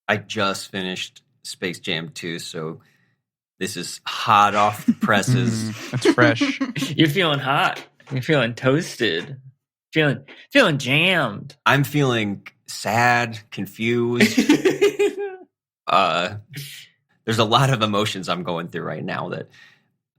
I just finished Space Jam 2, so this is hot off the presses. It's fresh. You're feeling hot. You're feeling toasted. Feeling jammed. I'm feeling sad, confused. There's a lot of emotions I'm going through right now that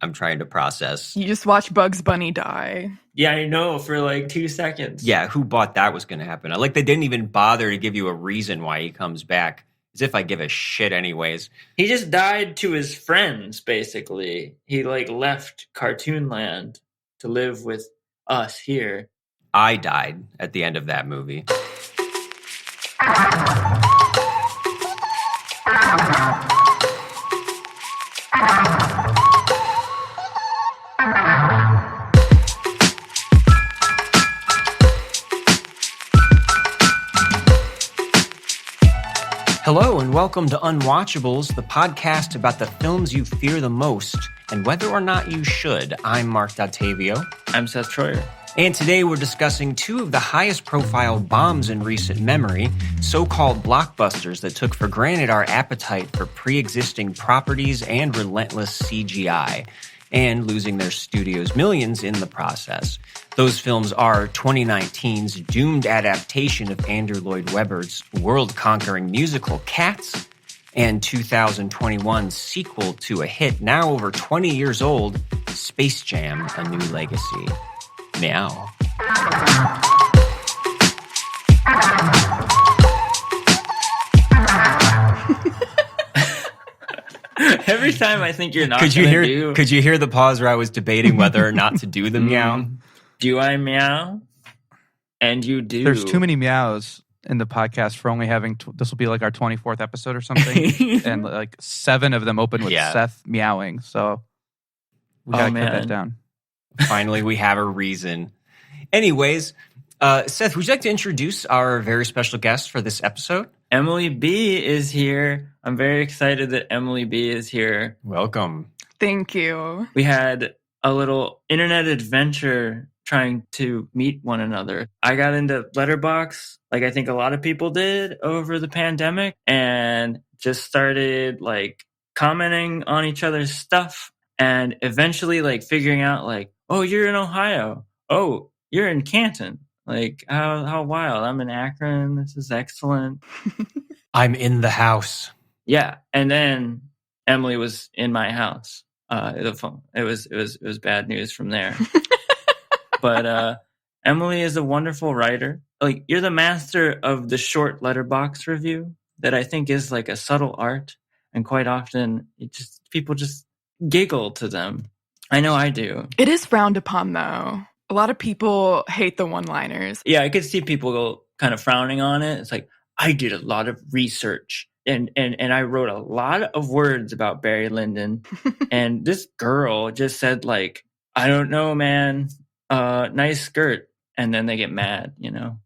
I'm trying to process. You just watch Bugs Bunny die. Yeah, I know, for like 2 seconds. Yeah, who bought that was going to happen? Like, they didn't even bother to give you a reason why he comes back. As if I give a shit anyways. He just died to his friends, basically. He, like, left Cartoon Land to live with us here. I died at the end of that movie. Hello and welcome to Unwatchables, the podcast about the films you fear the most and whether or not you should. I'm Marc Dottavio. I'm Seth Troyer. And today we're discussing two of the highest profile bombs in recent memory, so-called blockbusters that took for granted our appetite for pre-existing properties and relentless CGI, and losing their studios millions in the process. Those films are 2019's doomed adaptation of Andrew Lloyd Webber's world-conquering musical Cats, and 2021's sequel to a hit now over 20 years old, Space Jam: A New Legacy. Meow. Every time I think you're not Could you hear the pause where I was debating whether or not to do the meow? Do I meow? And you do. There's too many meows in the podcast for only having, this will be like our 24th episode or something. And like 7 of them open with Seth meowing. So we gotta cut that down. Finally, we have a reason. Anyways, Seth, would you like to introduce our very special guest for this episode? Emily B is here. I'm very excited that Emily B is here. Welcome. Thank you. We had a little internet adventure trying to meet one another. I got into Letterboxd, like I think a lot of people did over the pandemic, and just started like commenting on each other's stuff, and eventually like figuring out like, oh, you're in Ohio. Oh, you're in Canton. Like, how wild. I'm in Akron. This is excellent. I'm in the house. Yeah. And then Emily was in my house. It was bad news from there. But Emily is a wonderful writer. Like, you're the master of the short letterbox review that I think is like a subtle art. And quite often people just giggle to them. I know I do. It is frowned upon, though. A lot of people hate the one-liners. Yeah, I could see people kind of frowning on it. It's like, I did a lot of research and I wrote a lot of words about Barry Lyndon. And this girl just said like, I don't know, man, nice skirt. And then they get mad, you know?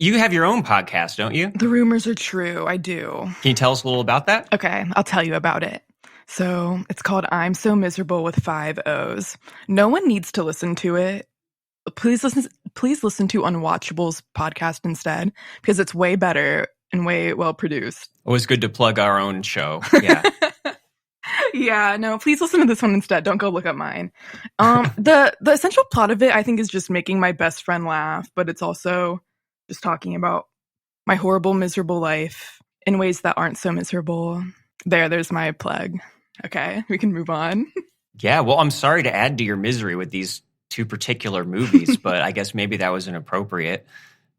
You have your own podcast, don't you? The rumors are true. I do. Can you tell us a little about that? Okay, I'll tell you about it. So it's called I'm So Miserable with 5 O's. No one needs to listen to it. Please listen to Unwatchables podcast instead, because it's way better and way well produced. Always good to plug our own show. Yeah. Yeah, no, please listen to this one instead. Don't go look up mine. The essential plot of it, I think, is just making my best friend laugh, but it's also just talking about my horrible, miserable life in ways that aren't so miserable. There's my plug. Okay, we can move on. Yeah, well, I'm sorry to add to your misery with these 2 particular movies, but I guess maybe that was an appropriate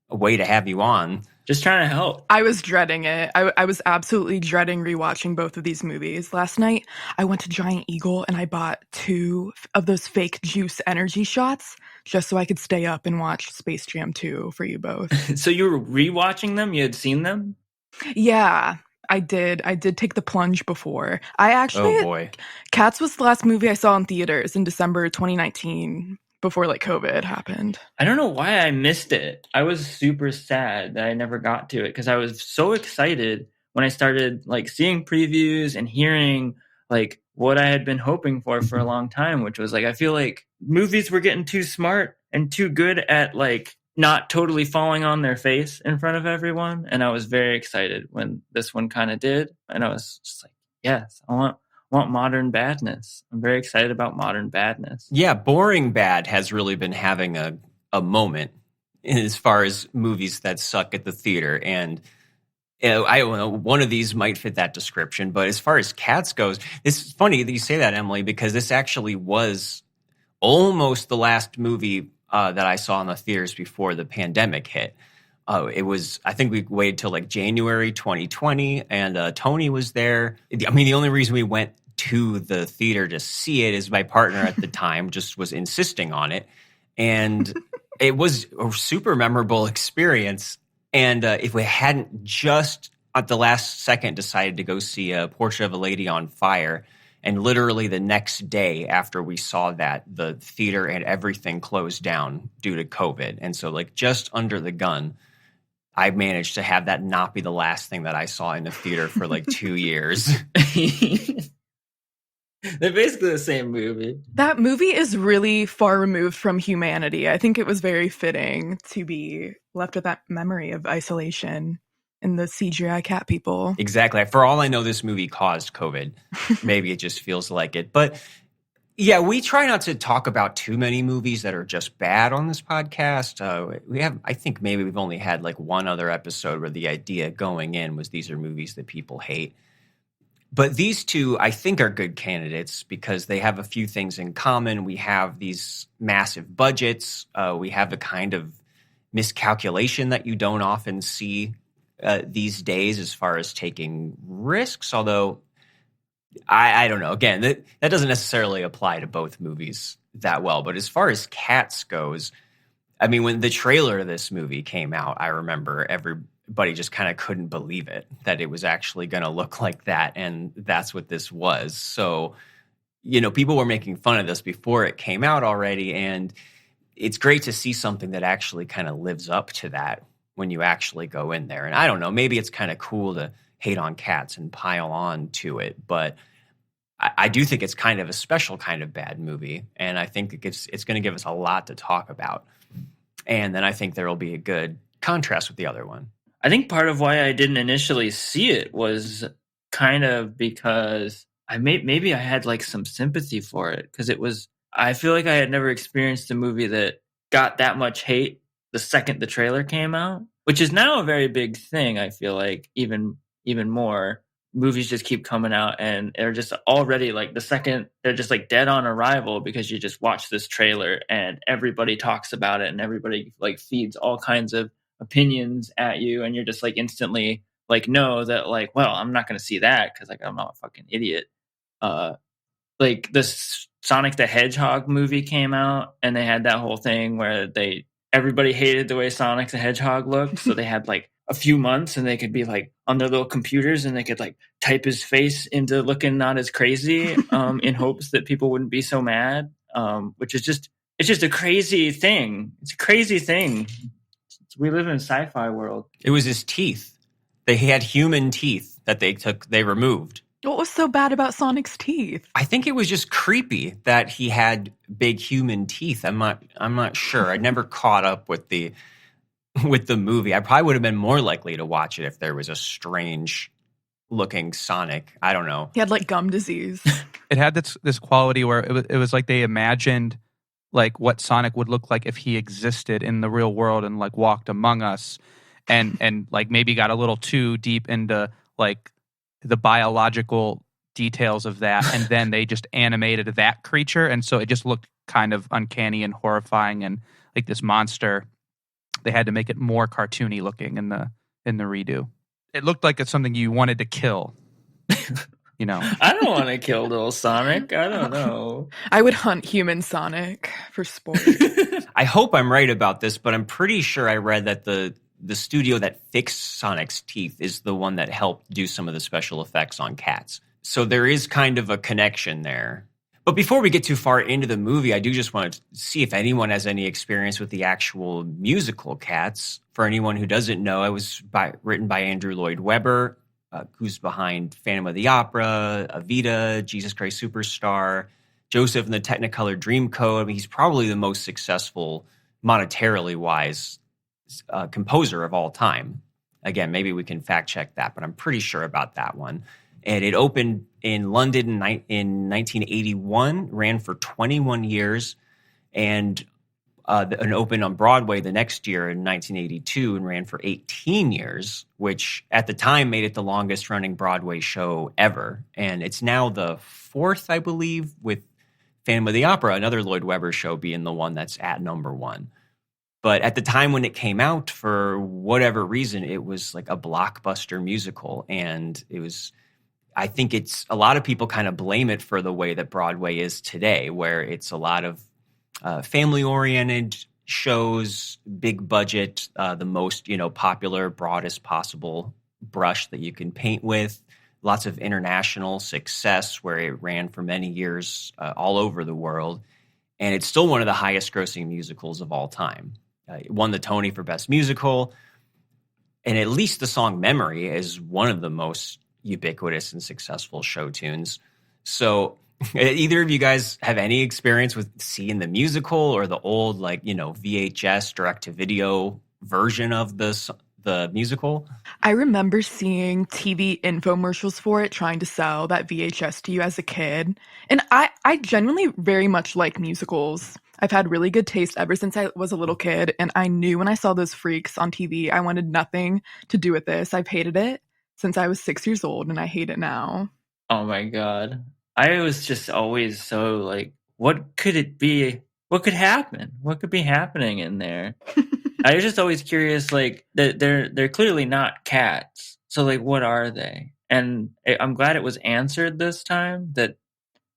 way to have you on. Just trying to help. I was dreading it. I was absolutely dreading rewatching both of these movies. Last night, I went to Giant Eagle and I bought 2 of those fake juice energy shots just so I could stay up and watch Space Jam 2 for you both. So you were rewatching them? You had seen them? Yeah, I did. I did take the plunge before. I actually... Oh, boy. Cats was the last movie I saw in theaters in December 2019. Before like COVID happened. I don't know why I missed it. I was super sad that I never got to it because I was so excited when I started like seeing previews and hearing like what I had been hoping for a long time, which was like, I feel like movies were getting too smart and too good at like not totally falling on their face in front of everyone. And I was very excited when this one kind of did. And I was just like, yes, I want modern badness. I'm very excited about modern badness. Yeah, boring bad has really been having a moment as far as movies that suck at the theater. And I don't know, one of these might fit that description. But as far as Cats goes, it's funny that you say that, Emily, because this actually was almost the last movie that I saw in the theaters before the pandemic hit. It was, I think we waited till like January 2020, and Tony was there. I mean, the only reason we went to the theater to see it is my partner at the time just was insisting on it. And it was a super memorable experience. And if we hadn't just at the last second decided to go see a Portrait of a Lady on Fire, and literally the next day after we saw that, the theater and everything closed down due to COVID. And so like just under the gun, I managed to have that not be the last thing that I saw in the theater for like 2 years. They're basically the same movie. That movie is really far removed from humanity. I think it was very fitting to be left with that memory of isolation and the CGI cat people. Exactly. For all I know, this movie caused COVID. Maybe it just feels like it. But yeah, we try not to talk about too many movies that are just bad on this podcast. I think maybe we've only had like one other episode where the idea going in was these are movies that people hate. But these two, I think, are good candidates because they have a few things in common. We have these massive budgets. We have a kind of miscalculation that you don't often see these days as far as taking risks. Although, I don't know. Again, that doesn't necessarily apply to both movies that well. But as far as Cats goes, I mean, when the trailer of this movie came out, I remember everybody just kind of couldn't believe it, that it was actually going to look like that. And that's what this was. So, you know, people were making fun of this before it came out already. And it's great to see something that actually kind of lives up to that when you actually go in there. And I don't know, maybe it's kind of cool to hate on Cats and pile on to it. But I do think it's kind of a special kind of bad movie. And I think it's going to give us a lot to talk about. And then I think there will be a good contrast with the other one. I think part of why I didn't initially see it was kind of because maybe I had like some sympathy for it, because I feel like I had never experienced a movie that got that much hate the second the trailer came out, which is now a very big thing. I feel like even more movies just keep coming out and they're just already like the second they're just like dead on arrival because you just watch this trailer and everybody talks about it and everybody like feeds all kinds of opinions at you, and you're just like instantly like know that like, well, I'm not going to see that because like I'm not a fucking idiot. Like this Sonic the Hedgehog movie came out and they had that whole thing where everybody hated the way Sonic the Hedgehog looked, so they had like a few months and they could be like on their little computers and they could like type his face into looking not as crazy in hopes that people wouldn't be so mad, which is it's just a crazy thing. It's a crazy thing. We live in a sci-fi world. It was his teeth. He had human teeth that they removed. What was so bad about Sonic's teeth? I think it was just creepy that he had big human teeth. I'm not sure. I never caught up with the movie. I probably would have been more likely to watch it if there was a strange looking Sonic. I don't know. He had like gum disease. It had this quality where it was like they imagined like what Sonic would look like if he existed in the real world and like walked among us, and like maybe got a little too deep into like the biological details of that, and then they just animated that creature, and so it just looked kind of uncanny and horrifying and like this monster. They had to make it more cartoony looking in the redo. It looked like it's something you wanted to kill. You know, I don't want to kill little Sonic. I don't know. I would hunt human Sonic for sport. I hope I'm right about this, but I'm pretty sure I read that the studio that fixed Sonic's teeth is the one that helped do some of the special effects on Cats. So there is kind of a connection there. But before we get too far into the movie, I do just want to see if anyone has any experience with the actual musical Cats. For anyone who doesn't know, it was written by Andrew Lloyd Webber, who's behind Phantom of the Opera, Evita, Jesus Christ Superstar, Joseph and the Technicolor Dreamcoat. I mean, he's probably the most successful, monetarily wise, composer of all time. Again, maybe we can fact check that, but I'm pretty sure about that one. And it opened in London in 1981, ran for 21 years, and opened on Broadway the next year in 1982 and ran for 18 years, which at the time made it the longest running Broadway show ever. And it's now the fourth, I believe, with Phantom of the Opera, another Lloyd Webber show, being the one that's at number one. But at the time when it came out, for whatever reason, it was like a blockbuster musical. And it was, I think it's, a lot of people kind of blame it for the way that Broadway is today, where it's a lot of family-oriented shows, big budget, the most, popular, broadest possible brush that you can paint with. Lots of international success where it ran for many years all over the world. And it's still one of the highest grossing musicals of all time. It won the Tony for Best Musical. And at least the song Memory is one of the most ubiquitous and successful show tunes. So either of you guys have any experience with seeing the musical or the old, VHS direct-to-video version of the musical? I remember seeing TV infomercials for it, trying to sell that VHS to you as a kid. And I genuinely very much like musicals. I've had really good taste ever since I was a little kid, and I knew when I saw those freaks on TV, I wanted nothing to do with this. I've hated it since I was 6 years old, and I hate it now. Oh my God. I was just always so like, what could it be? What could happen? What could be happening in there? I was just always curious, like, they're clearly not cats. So, like, what are they? And I'm glad it was answered this time that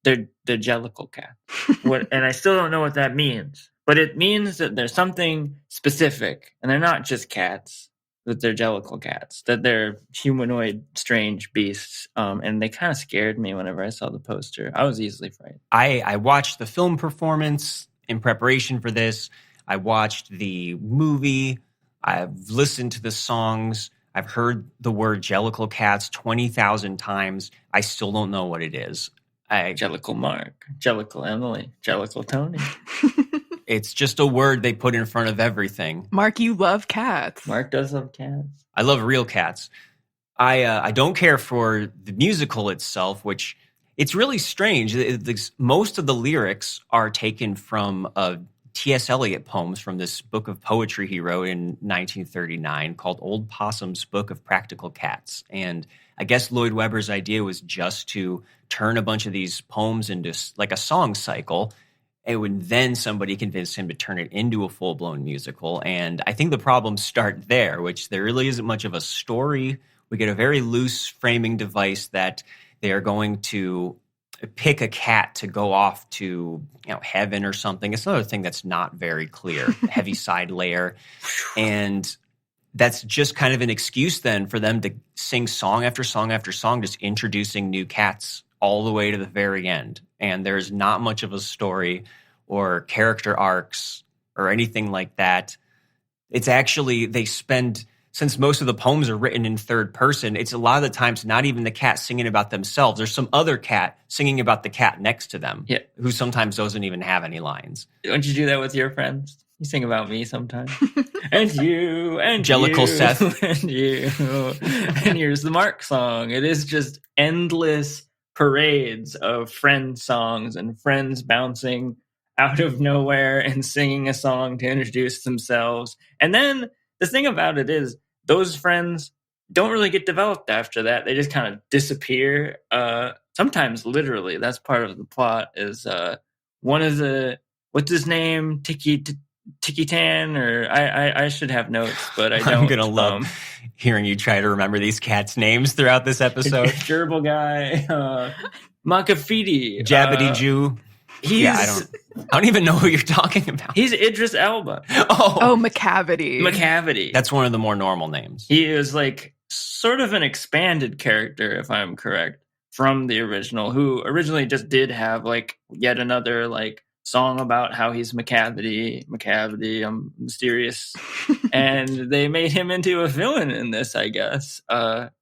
they're Jellicle cats. And I still don't know what that means. But it means that there's something specific. And they're not just cats, that they're Jellicle cats. That they're humanoid, strange beasts. And they kind of scared me whenever I saw the poster. I was easily frightened. I watched the film performance in preparation for this. I watched the movie. I've listened to the songs. I've heard the word Jellicle cats 20,000 times. I still don't know what it is. Jellicle Marc, Jellicle Emily, Jellicle Tony. It's just a word they put in front of everything. Marc, you love cats. Marc does love cats. I love real cats. I don't care for the musical itself, which it's really strange. Most of the lyrics are taken from T.S. Eliot poems from this book of poetry he wrote in 1939 called Old Possum's Book of Practical Cats. And I guess Lloyd Webber's idea was just to turn a bunch of these poems into like a song cycle. And then somebody convinced him to turn it into a full-blown musical. And I think the problems start there, which there really isn't much of a story. We get a very loose framing device that they are going to pick a cat to go off to heaven or something. It's another thing that's not very clear. Heavy side layer. And that's just kind of an excuse then for them to sing song after song after song, just introducing new cats all the way to the very end. And there's not much of a story or character arcs or anything like that. It's actually, they spend, since most of the poems are written in third person, it's a lot of the times not even the cat singing about themselves. There's some other cat singing about the cat next to them, who sometimes doesn't even have any lines. Don't you do that with your friends? You sing about me sometimes. And you, and Jellicle you, Seth. And you. And here's the Marc song. It is just endless parades of friend songs and friends bouncing out of nowhere and singing a song to introduce themselves. And then the thing about it is, those friends don't really get developed after that. They just kind of disappear. Sometimes literally. That's part of the plot is one of the, what's his name? Tiki Tan, or I should have notes, but I don't. I'm going to love hearing you try to remember these cats' names throughout this episode. Gerbil guy, Makafidi. Jabbity Jew. I don't even know who you're talking about. He's Idris Elba. Oh, McCavity. McCavity. That's one of the more normal names. He is like sort of an expanded character, if I'm correct, from the original, who originally just did have like yet another like song about how he's McCavity, I'm mysterious. And they made him into a villain in this, I guess.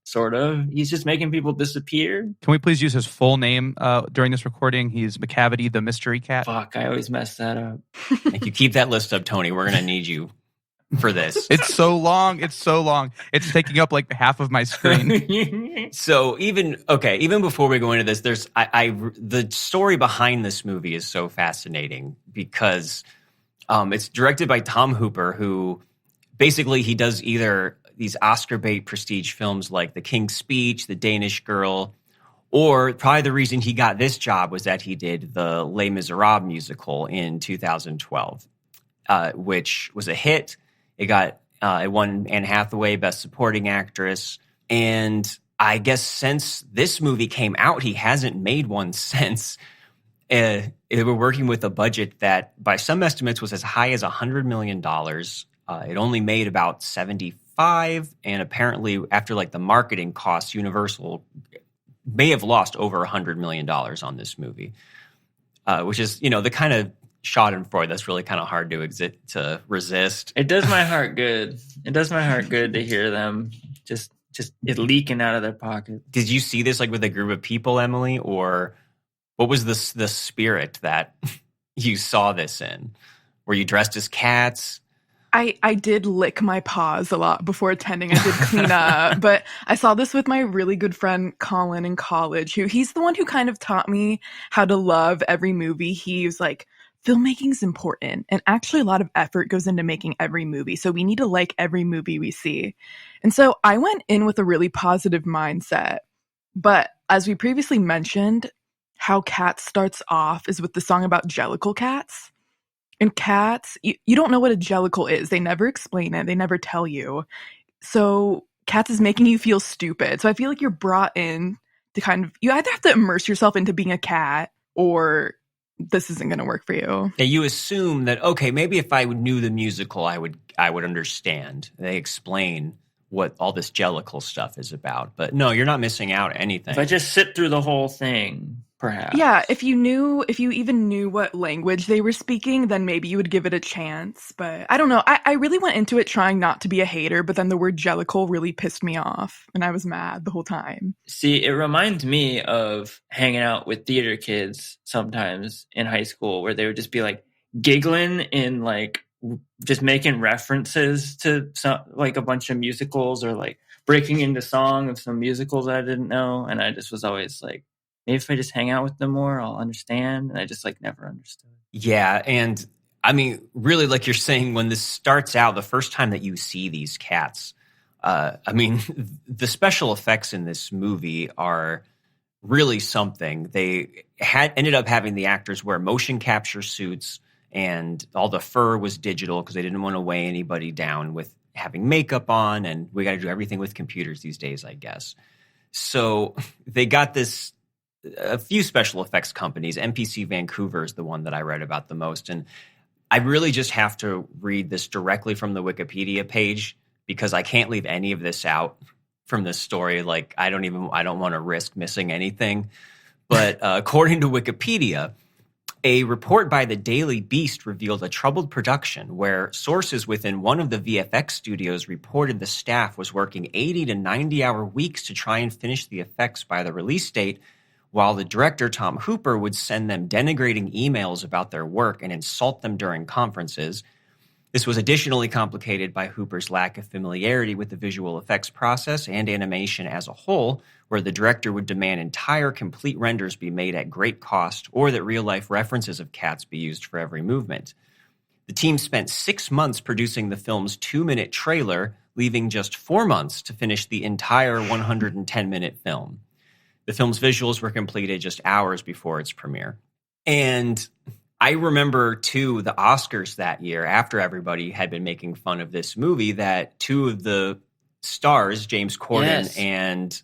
Sort of. He's just making people disappear. Can we please use his full name during this recording? He's McCavity, the mystery cat. Fuck, I always mess that up. If you keep that list up, Tony, we're going to need you. for this. It's so long. It's so long. It's taking up like half of my screen. So even before we go into this, the story behind this movie is so fascinating because it's directed by Tom Hooper, who basically he does either these Oscar bait prestige films like The King's Speech, The Danish Girl, or probably the reason he got this job was that he did the Les Miserables musical in 2012, which was a hit. It won Anne Hathaway Best Supporting Actress. And I guess since this movie came out, he hasn't made one since. They were working with a budget that by some estimates was as high as $100 million. It only made about 75, and apparently after like the marketing costs, Universal may have lost over $100 million on this movie, which is, the kind of schadenfreude that's really kind of hard to resist. It does my heart good. It does my heart good to hear them just it leaking out of their pocket. Did you see this like with a group of people, Emily, or what was the spirit that you saw this in? Were you dressed as cats? I did lick my paws a lot before attending. I did clean up, but I saw this with my really good friend Colin in college, he's the one who kind of taught me how to love every movie. He was like, filmmaking is important, and actually a lot of effort goes into making every movie, so we need to like every movie we see. And so I went in with a really positive mindset, but as we previously mentioned, how Cats starts off is with the song about jellicle cats. And Cats, you don't know what a jellicle is. They never explain it. They never tell you. So Cats is making you feel stupid. So I feel like you're brought in to you either have to immerse yourself into being a cat or this isn't going to work for you. Yeah, you assume that, okay, maybe if I knew the musical, I would understand. They explain what all this jellicle stuff is about. But no, you're not missing out anything. If I just sit through the whole thing, perhaps. Yeah, if you even knew what language they were speaking, then maybe you would give it a chance. But I don't know. I really went into it trying not to be a hater, but then the word jellicle really pissed me off, and I was mad the whole time. See, it reminds me of hanging out with theater kids sometimes in high school where they would just be like giggling and like just making references to some, like a bunch of musicals or like breaking into song of some musicals I didn't know. And I just was always like, maybe if I just hang out with them more, I'll understand. And I just like never understood. Yeah. And I mean, really, like you're saying, when this starts out, the first time that you see these cats, I mean, the special effects in this movie are really something. They ended up having the actors wear motion capture suits, and all the fur was digital because they didn't want to weigh anybody down with having makeup on. And we got to do everything with computers these days, I guess. So they got a few special effects companies. MPC Vancouver is the one that I read about the most. And I really just have to read this directly from the Wikipedia page because I can't leave any of this out from this story. Like, I don't want to risk missing anything. But according to Wikipedia, a report by the Daily Beast revealed a troubled production where sources within one of the VFX studios reported the staff was working 80 to 90-hour weeks to try and finish the effects by the release date, while the director, Tom Hooper, would send them denigrating emails about their work and insult them during conferences. This was additionally complicated by Hooper's lack of familiarity with the visual effects process and animation as a whole, where the director would demand entire complete renders be made at great cost or that real-life references of cats be used for every movement. The team spent 6 months producing the film's 2-minute trailer, leaving just 4 months to finish the entire 110-minute film. The film's visuals were completed just hours before its premiere. And I remember, too, the Oscars that year, after everybody had been making fun of this movie, that two of the stars, James Corden and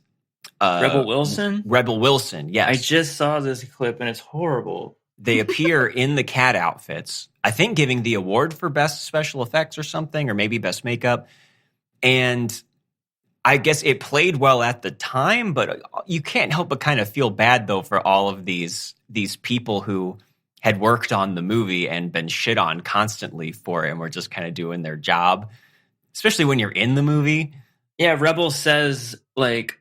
Rebel Wilson, yes. I just saw this clip, and it's horrible. They appear in the cat outfits, I think giving the award for best special effects or something, or maybe best makeup. And I guess it played well at the time, but you can't help but kind of feel bad, though, for all of these people who had worked on the movie and been shit on constantly for it and were just kind of doing their job, especially when you're in the movie. Yeah, Rebel says, like,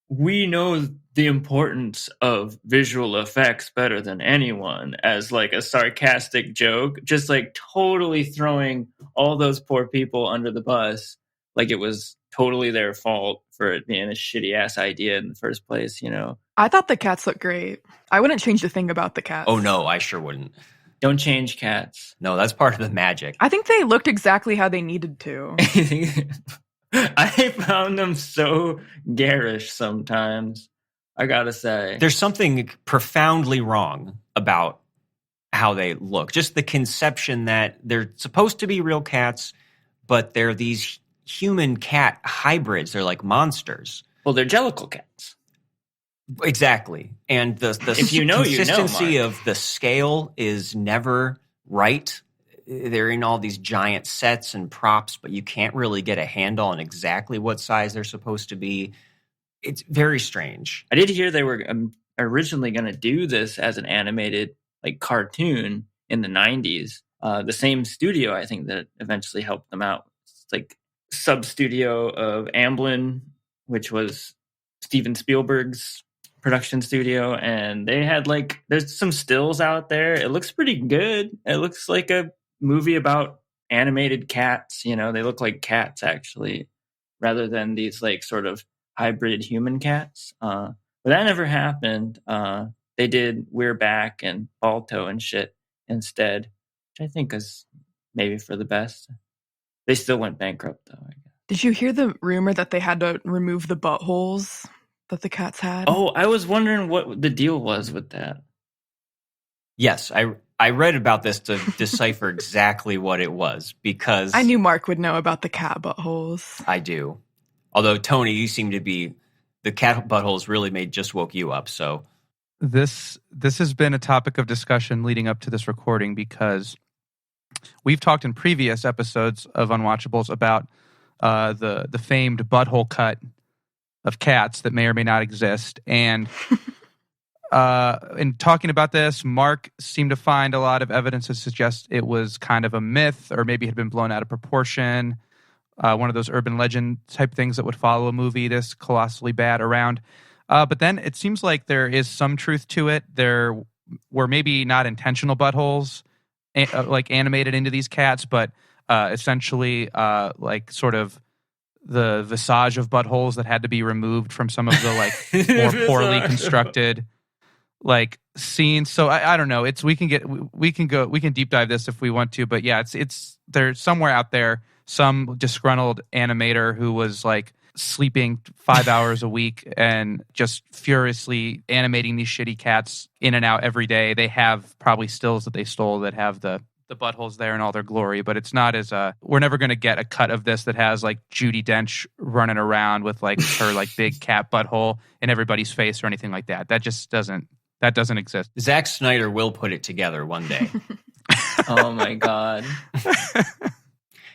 we know the importance of visual effects better than anyone as like a sarcastic joke, just like totally throwing all those poor people under the bus, like it was totally their fault for it being a shitty ass idea in the first place, you know? I thought the cats looked great. I wouldn't change a thing about the cats. Oh no, I sure wouldn't. Don't change cats. No, that's part of the magic. I think they looked exactly how they needed to. I found them so garish sometimes, I gotta say. There's something profoundly wrong about how they look. Just the conception that they're supposed to be real cats, but they're these human cat hybrids. They're like monsters. Well, they're Jellicle cats. Exactly. And the If you know, consistency you know, Marc. of the scale is never right. They're in all these giant sets and props, but you can't really get a handle on exactly what size they're supposed to be. It's very strange. I did hear they were originally going to do this as an animated like cartoon in the 90s. The same studio, I think, that eventually helped them out. It's like sub-studio of Amblin, which was Steven Spielberg's production studio. And they had like, there's some stills out there. It looks pretty good. It looks like a movie about animated cats. You know, they look like cats actually, rather than these like sort of hybrid human cats. But that never happened. They did We're Back and Balto and shit instead, which I think is maybe for the best. They still went bankrupt though, I guess. Did you hear the rumor that they had to remove the buttholes that the cats had? Oh, I was wondering what the deal was with that. Yes, I read about this to decipher exactly what it was, because I knew Marc would know about the cat buttholes. I do. Although, Tony, you seem to be, the cat buttholes really just woke you up, so. This has been a topic of discussion leading up to this recording, because we've talked in previous episodes of Unwatchables about the famed butthole cut of cats that may or may not exist. And in talking about this, Marc seemed to find a lot of evidence to suggest it was kind of a myth, or maybe had been blown out of proportion. One of those urban legend type things that would follow a movie this colossally bad around. But then it seems like there is some truth to it. There were maybe not intentional buttholes like animated into these cats, but essentially like sort of the visage of buttholes that had to be removed from some of the like more poorly constructed like scenes. So I don't know. We can deep dive this if we want to, but yeah, it's there's somewhere out there some disgruntled animator who was like sleeping 5 hours a week and just furiously animating these shitty cats in and out every day. They have probably stills that they stole that have the buttholes there in all their glory, but it's not as we're never going to get a cut of this that has like Judi Dench running around with like her like big cat butthole in everybody's face or anything like that. That just doesn't exist. Zack Snyder will put it together one day. Oh my God.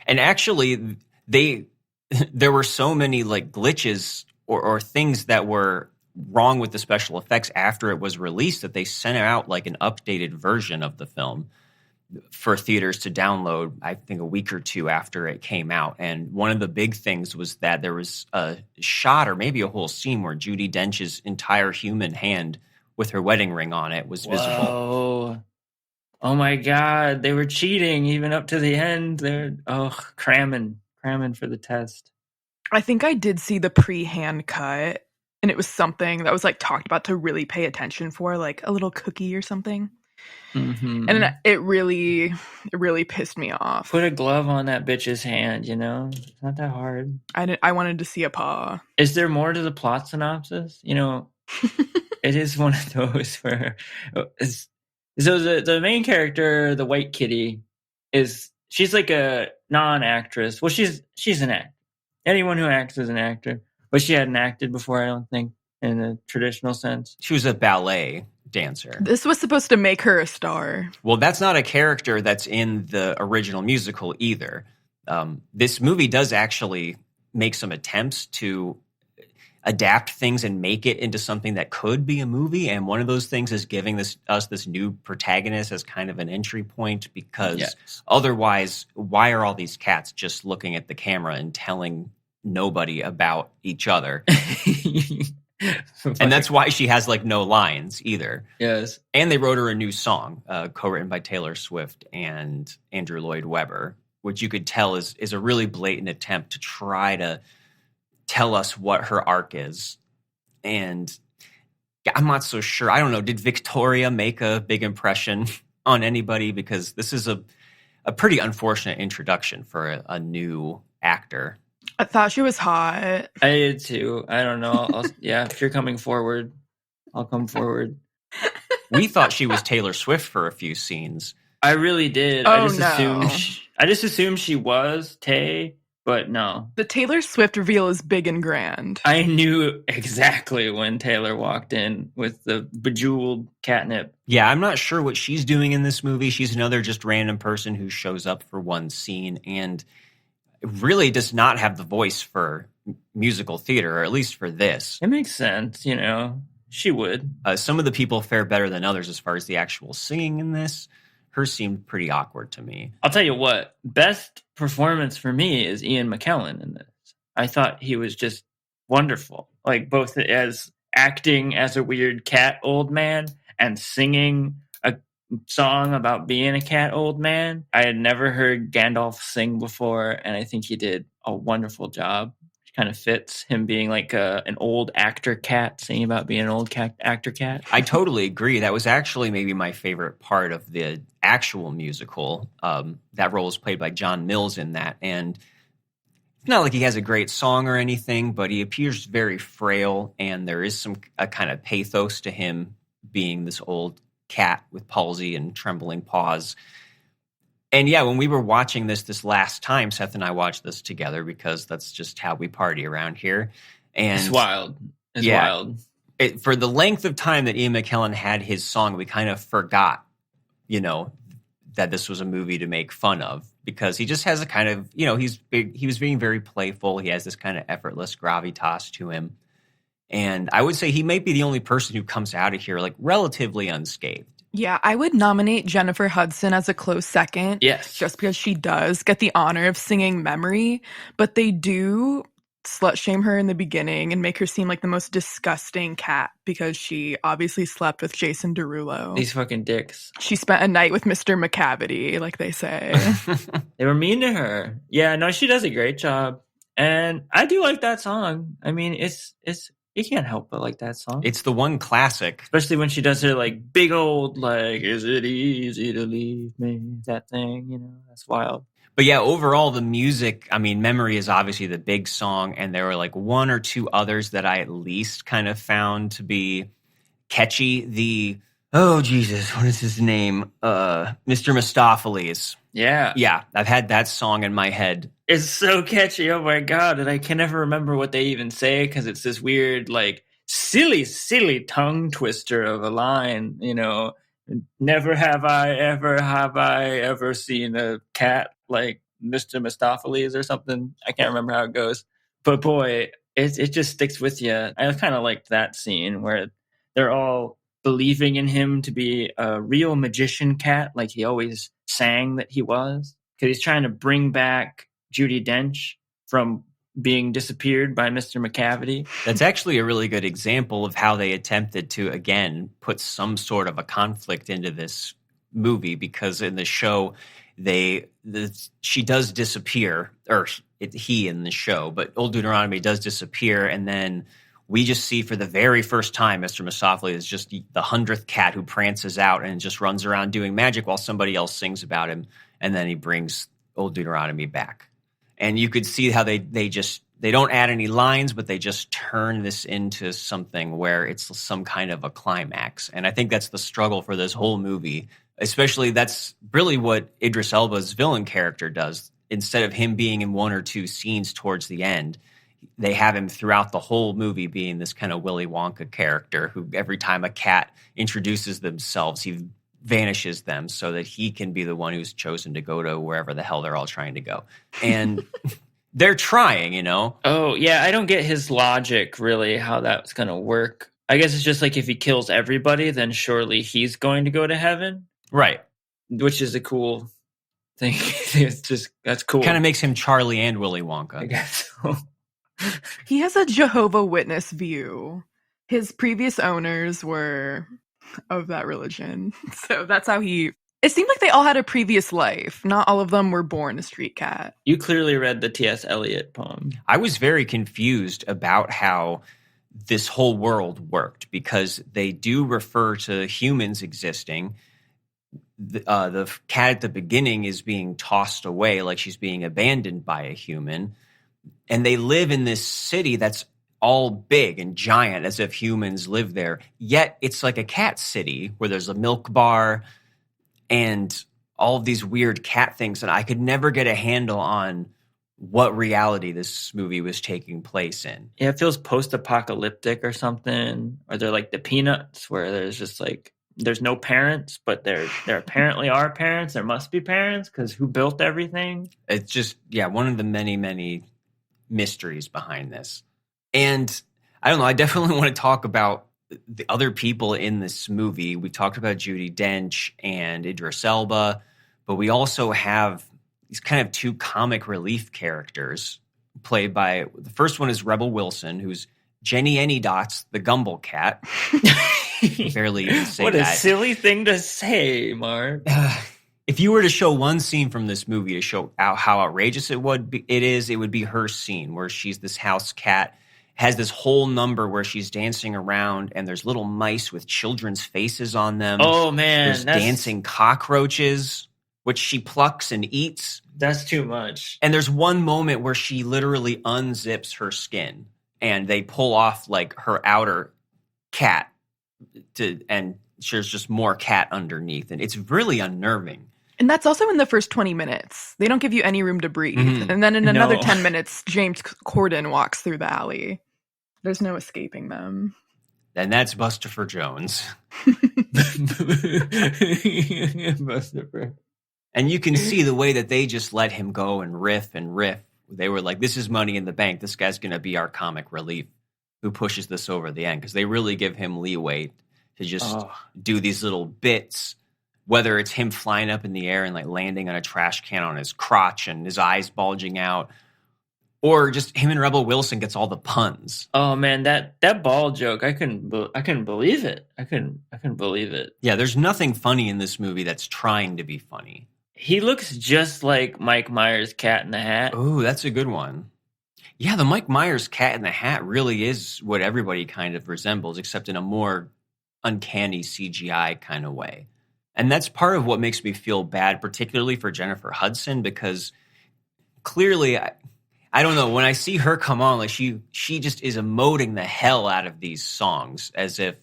And actually, there were so many like glitches or things that were wrong with the special effects after it was released that they sent out like an updated version of the film for theaters to download, I think a week or two after it came out. And one of the big things was that there was a shot or maybe a whole scene where Judi Dench's entire human hand with her wedding ring on it was visible. Whoa. Oh my God, they were cheating even up to the end. They're cramming for the test. I think I did see the pre-hand cut, and it was something that was like talked about to really pay attention for, like a little cookie or something. Mm-hmm. And it really pissed me off. Put a glove on that bitch's hand, you know? It's not that hard. I wanted to see a paw. Is there more to the plot synopsis? You know, it is one of those where so the main character, the white kitty, she's like a non-actress. Well, she's an actor. Anyone who acts is an actor. But she hadn't acted before, I don't think, in a traditional sense. She was a ballet dancer. This was supposed to make her a star. Well, that's not a character that's in the original musical either. This movie does actually make some attempts to adapt things and make it into something that could be a movie. And one of those things is giving us this new protagonist as kind of an entry point, because otherwise, why are all these cats just looking at the camera and telling nobody about each other? And that's why she has like no lines either. Yes. And they wrote her a new song, co-written by Taylor Swift and Andrew Lloyd Webber, which you could tell is a really blatant attempt to try to tell us what her arc is. And I'm not so sure. I don't know. Did Victoria make a big impression on anybody? Because this is a pretty unfortunate introduction for a new actor. I thought she was hot. I did too. I don't know. Yeah, if you're coming forward, I'll come forward. We thought she was Taylor Swift for a few scenes. I really did. Oh, I just assumed she was Tay, but no. The Taylor Swift reveal is big and grand. I knew exactly when Taylor walked in with the bejeweled catnip. Yeah, I'm not sure what she's doing in this movie. She's another just random person who shows up for one scene and really does not have the voice for musical theater, or at least for this. It makes sense, you know. She would. Some of the people fare better than others as far as the actual singing in this. Hers seemed pretty awkward to me. I'll tell you what, best performance for me is Ian McKellen in this. I thought he was just wonderful. Like both as acting as a weird cat old man and singing a song about being a cat old man. I had never heard Gandalf sing before, and I think he did a wonderful job. It kind of fits him being like an old actor cat, singing about being an old actor cat. I totally agree. That was actually maybe my favorite part of the actual musical. That role was played by John Mills in that, and it's not like he has a great song or anything, but he appears very frail, and there is a kind of pathos to him being this old cat with palsy and trembling paws. And yeah, when we were watching this last time, Seth and I watched this together because that's just how we party around here. And It's wild. It's wild. For the length of time that Ian McKellen had his song, we kind of forgot, that this was a movie to make fun of, because he just has a kind of, he was being very playful. He has this kind of effortless gravitas to him. And I would say he might be the only person who comes out of here like relatively unscathed. Yeah, I would nominate Jennifer Hudson as a close second. Yes. Just because she does get the honor of singing Memory, but they do slut shame her in the beginning and make her seem like the most disgusting cat because she obviously slept with Jason Derulo. These fucking dicks. She spent a night with Mr. McCavity, like they say. They were mean to her. Yeah, no, she does a great job. And I do like that song. I mean, it's you can't help but like that song. It's the one classic. Especially when she does her like big old like, is it easy to leave me? That thing, that's wild. But yeah, overall, the music, I mean, Memory is obviously the big song, and there were like one or two others that I at least kind of found to be catchy. Oh, Jesus, what is his name? Mr. Mistopheles. Yeah. Yeah, I've had that song in my head. It's so catchy. Oh my God. And I can never remember what they even say because it's this weird, like, silly tongue twister of a line, Never have I ever seen a cat like Mr. Mistopheles or something. I can't remember how it goes. But boy, it just sticks with you. I kind of liked that scene where they're all believing in him to be a real magician cat, like he always sang that he was. Because he's trying to bring back Judi Dench from being disappeared by Mr. McCavity. That's actually a really good example of how they attempted to, again, put some sort of a conflict into this movie, because in the show, she does disappear, or he in the show, but Old Deuteronomy does disappear, and then we just see for the very first time Mr. Mistopheles is just the 100th cat who prances out and just runs around doing magic while somebody else sings about him, and then he brings Old Deuteronomy back. And you could see how they don't add any lines, but they just turn this into something where it's some kind of a climax. And I think that's the struggle for this whole movie. Especially that's really what Idris Elba's villain character does. Instead of him being in one or two scenes towards the end, they have him throughout the whole movie being this kind of Willy Wonka character who every time a cat introduces themselves, he vanishes them so that he can be the one who's chosen to go to wherever the hell they're all trying to go. And they're trying, Oh, yeah. I don't get his logic, really, how that's going to work. I guess it's just like if he kills everybody, then surely he's going to go to heaven. Right. Which is a cool thing. That's cool. Kind of makes him Charlie and Willy Wonka. I guess so. He has a Jehovah's Witness view. His previous owners were of that religion. So that's how it seemed like they all had a previous life. Not all of them were born a street cat. You clearly read the T.S. Eliot poem. I was very confused about how this whole world worked because they do refer to humans existing. The cat at the beginning is being tossed away like she's being abandoned by a human. And they live in this city that's all big and giant as if humans live there. Yet it's like a cat city where there's a milk bar and all of these weird cat things. And I could never get a handle on what reality this movie was taking place in. Yeah, it feels post-apocalyptic or something. Or they're like the Peanuts where there's just like, there's no parents, but there apparently are parents. There must be parents because who built everything? It's just, one of the many, many mysteries behind this. And I don't know, I definitely want to talk about the other people in this movie. We talked about Judi Dench and Idris Elba, but we also have these kind of two comic relief characters played by, the first one is Rebel Wilson, who's Jenny Anydots, the Gumball cat. Barely even say what that. What a silly thing to say, Marc. If you were to show one scene from this movie to show out how outrageous it would be her scene where she's this house cat, has this whole number where she's dancing around and there's little mice with children's faces on them. Oh, man. There's dancing cockroaches, which she plucks and eats. That's too much. And there's one moment where she literally unzips her skin and they pull off like her outer cat and there's just more cat underneath. And it's really unnerving. And that's also in the first 20 minutes. They don't give you any room to breathe. Mm-hmm. And then in another 10 minutes, James Corden walks through the alley. There's no escaping them. And that's Bustopher Jones. And you can see the way that they just let him go and riff. They were like, this is money in the bank. This guy's going to be our comic relief who pushes this over the end. Because they really give him leeway to just do these little bits. Whether it's him flying up in the air and like landing on a trash can on his crotch and his eyes bulging out. Or just him and Rebel Wilson gets all the puns. Oh man, that ball joke, I couldn't believe it. I couldn't believe it. Yeah, there's nothing funny in this movie that's trying to be funny. He looks just like Mike Myers' Cat in the Hat. Oh, that's a good one. Yeah, the Mike Myers Cat in the Hat really is what everybody kind of resembles, except in a more uncanny CGI kind of way. And that's part of what makes me feel bad, particularly for Jennifer Hudson, because clearly, I don't know, when I see her come on, like she just is emoting the hell out of these songs as if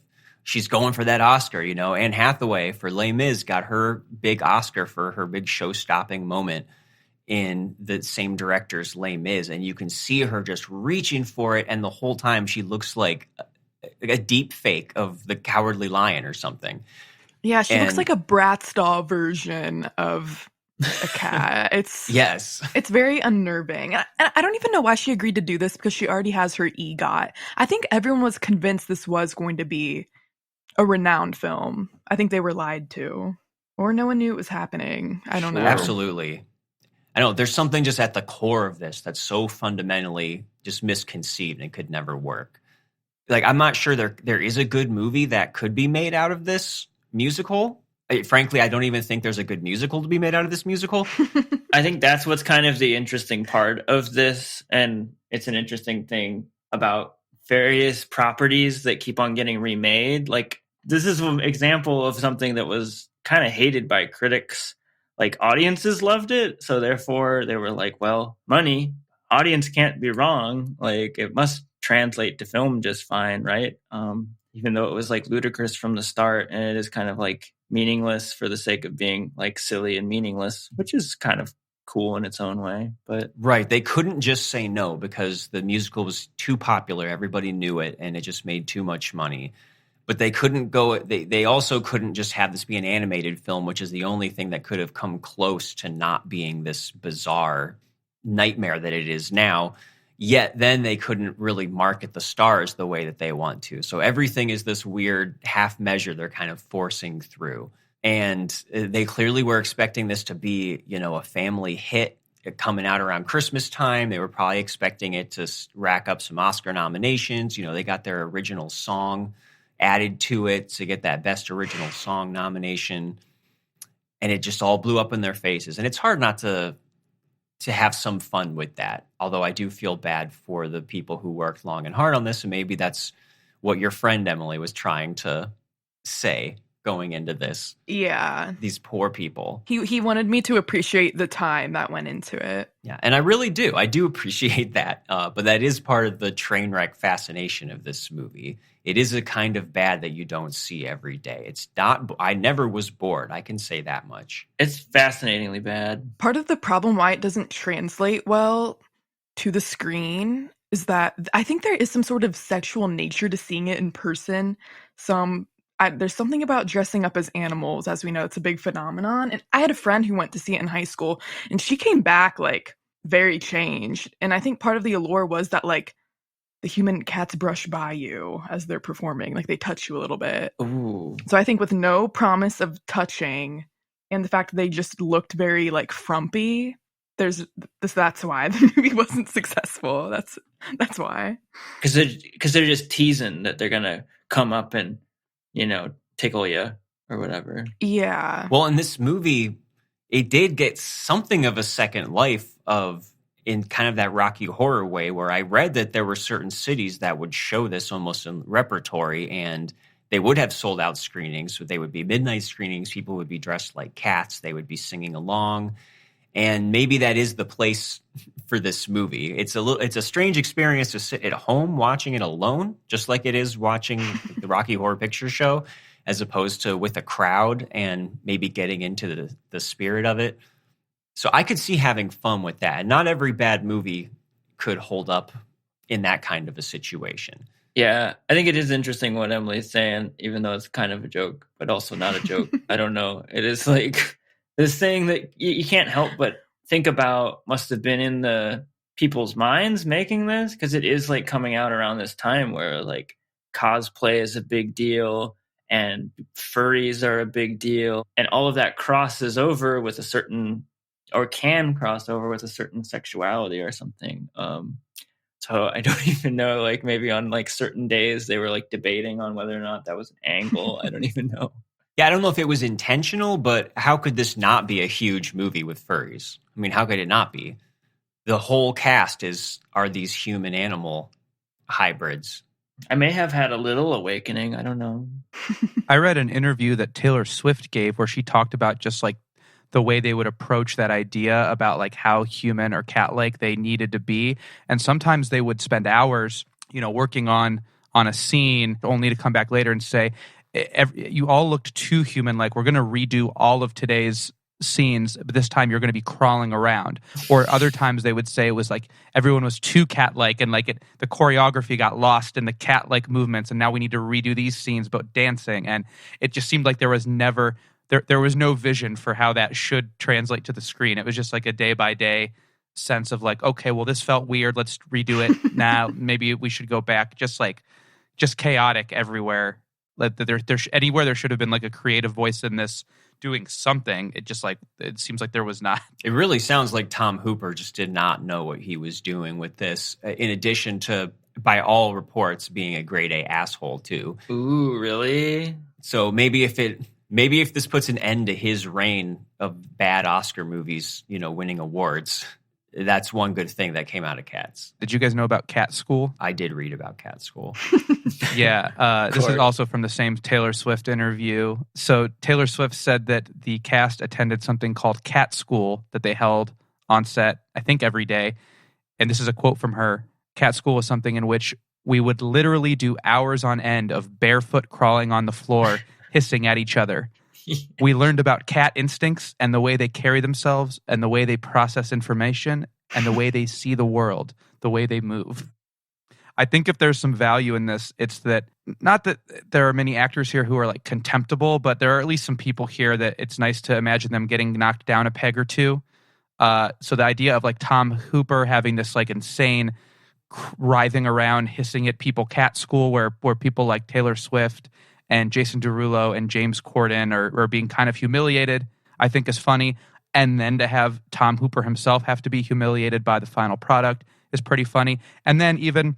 she's going for that Oscar, you know. Anne Hathaway for Les Mis got her big Oscar for her big show-stopping moment in the same director's Les Mis, and you can see her just reaching for it, and the whole time she looks like a deep fake of the Cowardly Lion or something. Yeah, she looks like a Bratz doll version of a cat. Yes. It's very unnerving. And I don't even know why she agreed to do this because she already has her EGOT. I think everyone was convinced this was going to be a renowned film. I think they were lied to. Or no one knew it was happening. I don't know. Absolutely. I know there's something just at the core of this that's so fundamentally just misconceived and could never work. Like, I'm not sure there is a good movie that could be made out of this musical. Frankly, I don't even think there's a good musical to be made out of this musical. I think that's what's kind of the interesting part of this. And it's an interesting thing about various properties that keep on getting remade. Like, this is an example of something that was kind of hated by critics. Like, audiences loved it. So therefore they were like, well, money, audience can't be wrong. Like, it must translate to film just fine, right? Even though it was like ludicrous from the start, and it is kind of like meaningless for the sake of being like silly and meaningless, which is kind of cool in its own way. But right, they couldn't just say no because the musical was too popular. Everybody knew it, and it just made too much money. But they couldn't go. They also couldn't just have this be an animated film, which is the only thing that could have come close to not being this bizarre nightmare that it is now. Yet then they couldn't really market the stars the way that they want to. So everything is this weird half measure they're kind of forcing through. And they clearly were expecting this to be, you know, a family hit. coming out around Christmas time. They were probably expecting it to rack up some Oscar nominations. You know, they got their original song added to it to get that Best Original Song nomination. And it just all blew up in their faces. And it's hard not to have some fun with that. Although I do feel bad for the people who worked long and hard on this. And maybe that's what your friend Emily was trying to say going into this. Yeah. These poor people. He wanted me to appreciate the time that went into it. Yeah, and I really do. I do appreciate that. But that is part of the train wreck fascination of this movie. It is a kind of bad that you don't see every day. It's not. I never was bored. I can say that much. It's fascinatingly bad. Part of the problem why it doesn't translate well to the screen is that I think there is some sort of sexual nature to seeing it in person. There's something about dressing up as animals, as we know, it's a big phenomenon. And I had a friend who went to see it in high school, and she came back like very changed. And I think part of the allure was that like the human cats brush by you as they're performing, like they touch you a little bit. Ooh. So I think with no promise of touching and the fact that they just looked very like frumpy, that's why the movie wasn't successful. That's why. Because they're just teasing that they're gonna come up and, you know, tickle you or whatever. Yeah. Well, in this movie, it did get something of a second life in kind of that Rocky Horror way, where I read that there were certain cities that would show this almost in repertory, and they would have sold out screenings. So they would be midnight screenings. People would be dressed like cats. They would be singing along. And maybe that is the place for this movie. It's a strange experience to sit at home watching it alone, just like it is watching the Rocky Horror Picture Show, as opposed to with a crowd and maybe getting into the spirit of it. So I could see having fun with that. And not every bad movie could hold up in that kind of a situation. Yeah, I think it is interesting what Emily's saying, even though it's kind of a joke, but also not a joke. I don't know. It is like this thing that you can't help but think about must have been in the people's minds making this, because it is like coming out around this time where like cosplay is a big deal and furries are a big deal, and all of that crosses over with a certain, or can cross over with a certain sexuality or something. So I don't even know, like maybe on like certain days they were like debating on whether or not that was an angle. I don't even know. Yeah, I don't know if it was intentional, but how could this not be a huge movie with furries? I mean, how could it not be? The whole cast are these human animal hybrids. I may have had a little awakening. I don't know. I read an interview that Taylor Swift gave where she talked about just like the way they would approach that idea about like how human or cat-like they needed to be. And sometimes they would spend hours, working on a scene only to come back later and say, you all looked too human-like. We're going to redo all of today's scenes, but this time you're going to be crawling around. Or other times they would say it was like everyone was too cat-like and like the choreography got lost in the cat-like movements, and now we need to redo these scenes but dancing. And it just seemed like there was never... There was no vision for how that should translate to the screen. It was just like a day-by-day sense of like, okay, well, this felt weird. Let's redo it now. Maybe we should go back. Just chaotic everywhere. Like anywhere there should have been like a creative voice in this doing something. It seems like there was not. It really sounds like Tom Hooper just did not know what he was doing with this, in addition to, by all reports, being a grade A asshole too. Ooh, really? So maybe if this puts an end to his reign of bad Oscar movies, winning awards, that's one good thing that came out of Cats. Did you guys know about Cat School? I did read about Cat School. Yeah. This is also from the same Taylor Swift interview. So Taylor Swift said that the cast attended something called Cat School that they held on set, I think every day. And this is a quote from her. Cat School was something in which we would literally do hours on end of barefoot crawling on the floor, hissing at each other. We learned about cat instincts and the way they carry themselves and the way they process information and the way they see the world, the way they move. I think if there's some value in this, it's that, not that there are many actors here who are like contemptible, but there are at least some people here that it's nice to imagine them getting knocked down a peg or two. So the idea of like Tom Hooper having this like insane writhing around, hissing at people cat school where people like Taylor Swift and Jason Derulo and James Corden are being kind of humiliated, I think is funny. and then to have Tom Hooper himself have to be humiliated by the final product is pretty funny. And then even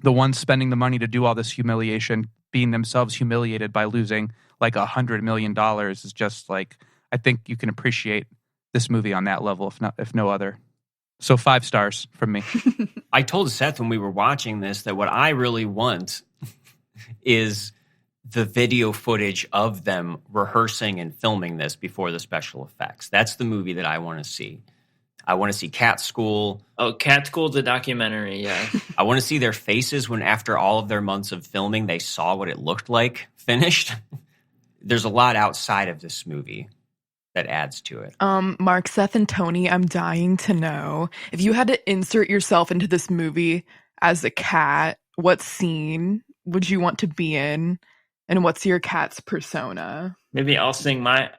the ones spending the money to do all this humiliation being themselves humiliated by losing like $100 million is just like, I think you can appreciate this movie on that level, if no other. So 5 stars from me. I told Seth when we were watching this that what I really want is the video footage of them rehearsing and filming this before the special effects. That's the movie that I want to see. I want to see Cat School. Oh, Cat School, the documentary, yeah. I want to see their faces when after all of their months of filming, they saw what it looked like finished. There's a lot outside of this movie that adds to it. Marc, Seth, and Tony, I'm dying to know, if you had to insert yourself into this movie as a cat, what scene would you want to be in? And what's your cat's persona? Maybe I'll sing my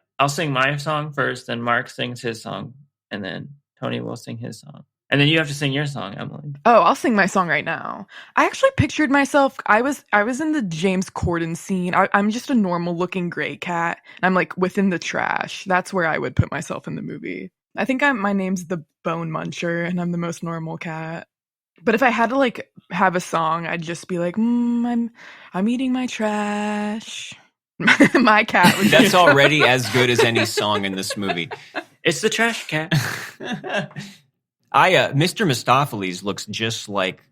song first, then Marc sings his song, and then Tony will sing his song. And then you have to sing your song, Emily. Oh, I'll sing my song right now. I actually pictured myself, I was in the James Corden scene. I'm just a normal looking gray cat. And I'm like within the trash. That's where I would put myself in the movie. I think my name's the Bone Muncher and I'm the most normal cat. But if I had to like have a song, I'd just be like, I'm eating my trash. My cat would That's already as good as any song in this movie. It's the trash cat. Mr. Mistopheles looks just like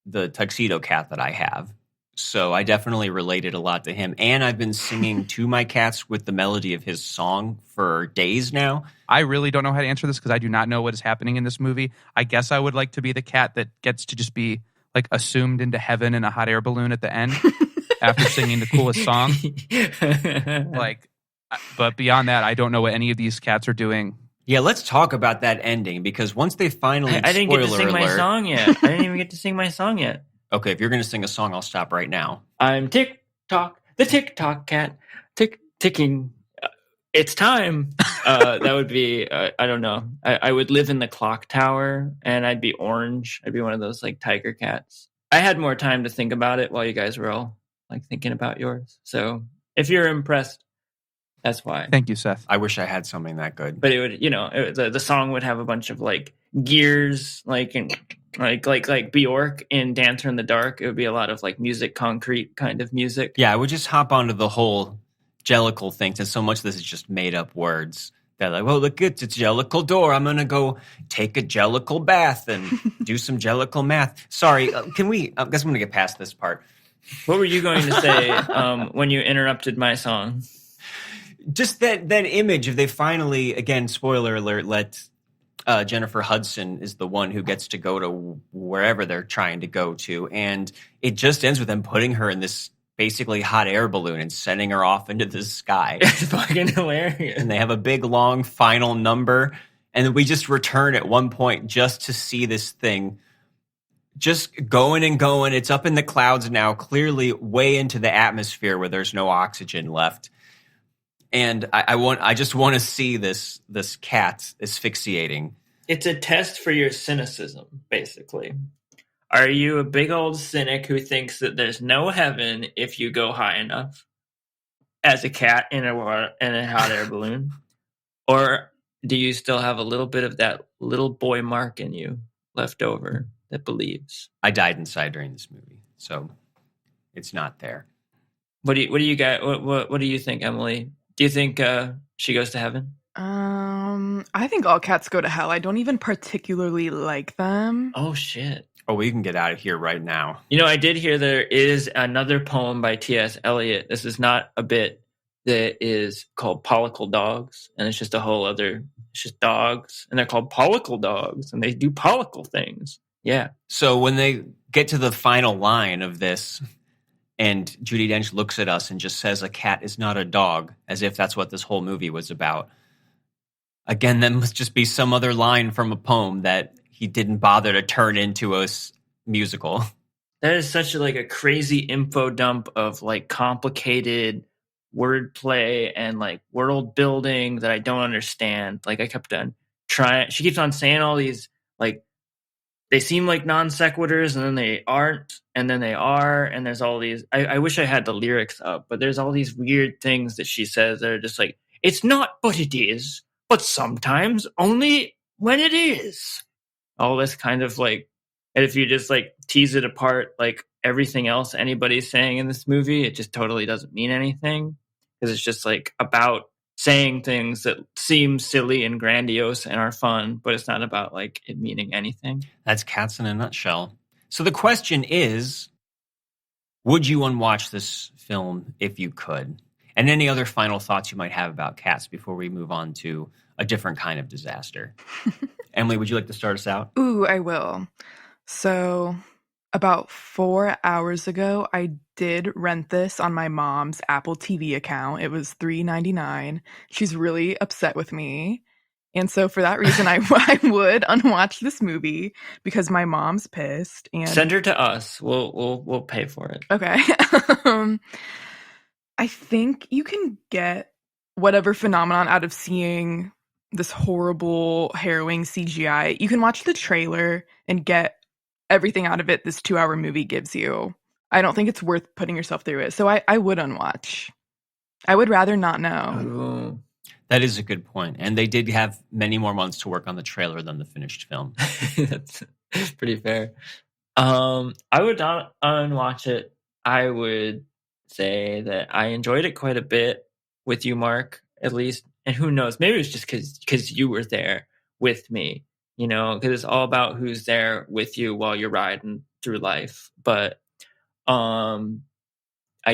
the tuxedo cat that I have. So I definitely related a lot to him. And I've been singing to my cats with the melody of his song for days now. I really don't know how to answer this because I do not know what is happening in this movie. I guess I would like to be the cat that gets to just be like assumed into heaven in a hot air balloon at the end after singing the coolest song. But beyond that, I don't know what any of these cats are doing. Yeah, let's talk about that ending because once they finally, I didn't get to sing my song yet. I didn't even get to sing my song yet. Okay, if you're going to sing a song, I'll stop right now. I'm tick-tock, the tick-tock cat, ticking. It's time. That would be, I don't know. I would live in the clock tower, and I'd be orange. I'd be one of those, like, tiger cats. I had more time to think about it while you guys were all, like, thinking about yours. So if you're impressed, that's why. Thank you, Seth. I wish I had something that good. But it would, the song would have a bunch of, like, gears, like, and like Bjork in Dancer in the Dark. It would be a lot of like music, concrete kind of music. Yeah, I would just hop onto the whole Jellicle thing, and so much of this is just made up words. They're like, well, look, it's a Jellicle door. I'm going to go take a Jellicle bath and do some Jellicle math. Sorry, I guess I'm going to get past this part. What were you going to say when you interrupted my song? Just that image of they finally, again, spoiler alert, let Jennifer Hudson is the one who gets to go to wherever they're trying to go to. And it just ends with them putting her in this basically hot air balloon and sending her off into the sky. It's fucking hilarious. And they have a big, long final number. And then we just return at one point just to see this thing just going and going. It's up in the clouds now, clearly way into the atmosphere where there's no oxygen left. And I just want to see this cat asphyxiating. It's a test for your cynicism, basically. Are you a big old cynic who thinks that there's no heaven if you go high enough as a cat in a hot air balloon? Or do you still have a little bit of that little boy Marc in you left over that believes? I died inside during this movie, so it's not there. What do you got? What do you think, Emily? Do you think she goes to heaven? I think all cats go to hell. I don't even particularly like them. Oh, shit. Oh, we can get out of here right now. I did hear there is another poem by T.S. Eliot. This is not a bit that is called Pollicle Dogs. And it's just it's just dogs. And they're called Pollicle Dogs. And they do pollicle things. Yeah. So when they get to the final line of this, and Judi Dench looks at us and just says, a cat is not a dog, as if that's what this whole movie was about. Again, that must just be some other line from a poem that he didn't bother to turn into a musical. That is such a crazy info dump of like complicated wordplay and like world building that I don't understand. Like I kept on trying. She keeps on saying all these like, they seem like non sequiturs and then they aren't and then they are. And there's all these, I wish I had the lyrics up, but there's all these weird things that she says that are just like, it's not, but it is but sometimes only when it is. All this kind of like, and if you just like tease it apart, like everything else anybody's saying in this movie, it just totally doesn't mean anything, because it's just like about saying things that seem silly and grandiose and are fun, but it's not about like it meaning anything. That's Cats in a nutshell. So the question is, would you unwatch this film if you could? And any other final thoughts you might have about Cats before we move on to a different kind of disaster? Emily, would you like to start us out? Ooh, I will. So about 4 hours ago, I did rent this on my mom's Apple TV account. It was $3.99. She's really upset with me. And so for that reason, I would unwatch this movie because my mom's pissed. And Send her to us. We'll pay for it. okay. I think you can get whatever phenomenon out of seeing this horrible, harrowing CGI. You can watch the trailer and get everything out of it this 2-hour movie gives you. I don't think it's worth putting yourself through it. So I would unwatch. I would rather not know. Ooh. That is a good point. And they did have many more months to work on the trailer than the finished film. That's pretty fair. I would not unwatch it. I would say that I enjoyed it quite a bit with you, Mark, at least. And who knows, maybe it's just because you were there with me, you know, because it's all about who's there with you while you're riding through life. But I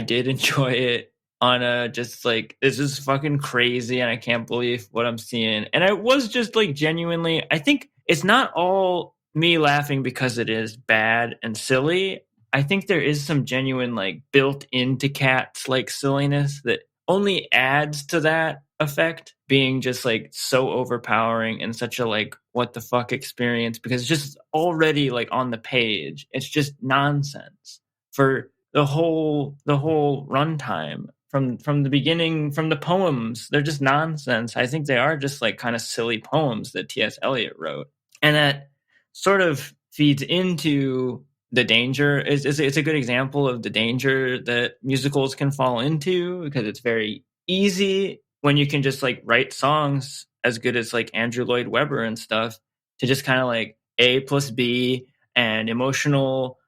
did enjoy it on a just like, this is fucking crazy and I can't believe what I'm seeing. And I was just like genuinely, I think it's not all me laughing because it is bad and silly. I think there is some genuine like built into Cats like silliness that only adds to that effect, being just like so overpowering and such a like what the fuck experience, because it's just already like on the page it's just nonsense for the whole runtime from the beginning. From the poems, they're just nonsense. I think they are just like kind of silly poems that T.S. Eliot wrote, and that sort of feeds into the danger. It's a good example of the danger that musicals can fall into, because it's very easy when you can just like write songs as good as like Andrew Lloyd Webber and stuff to just kind of like A plus B and emotional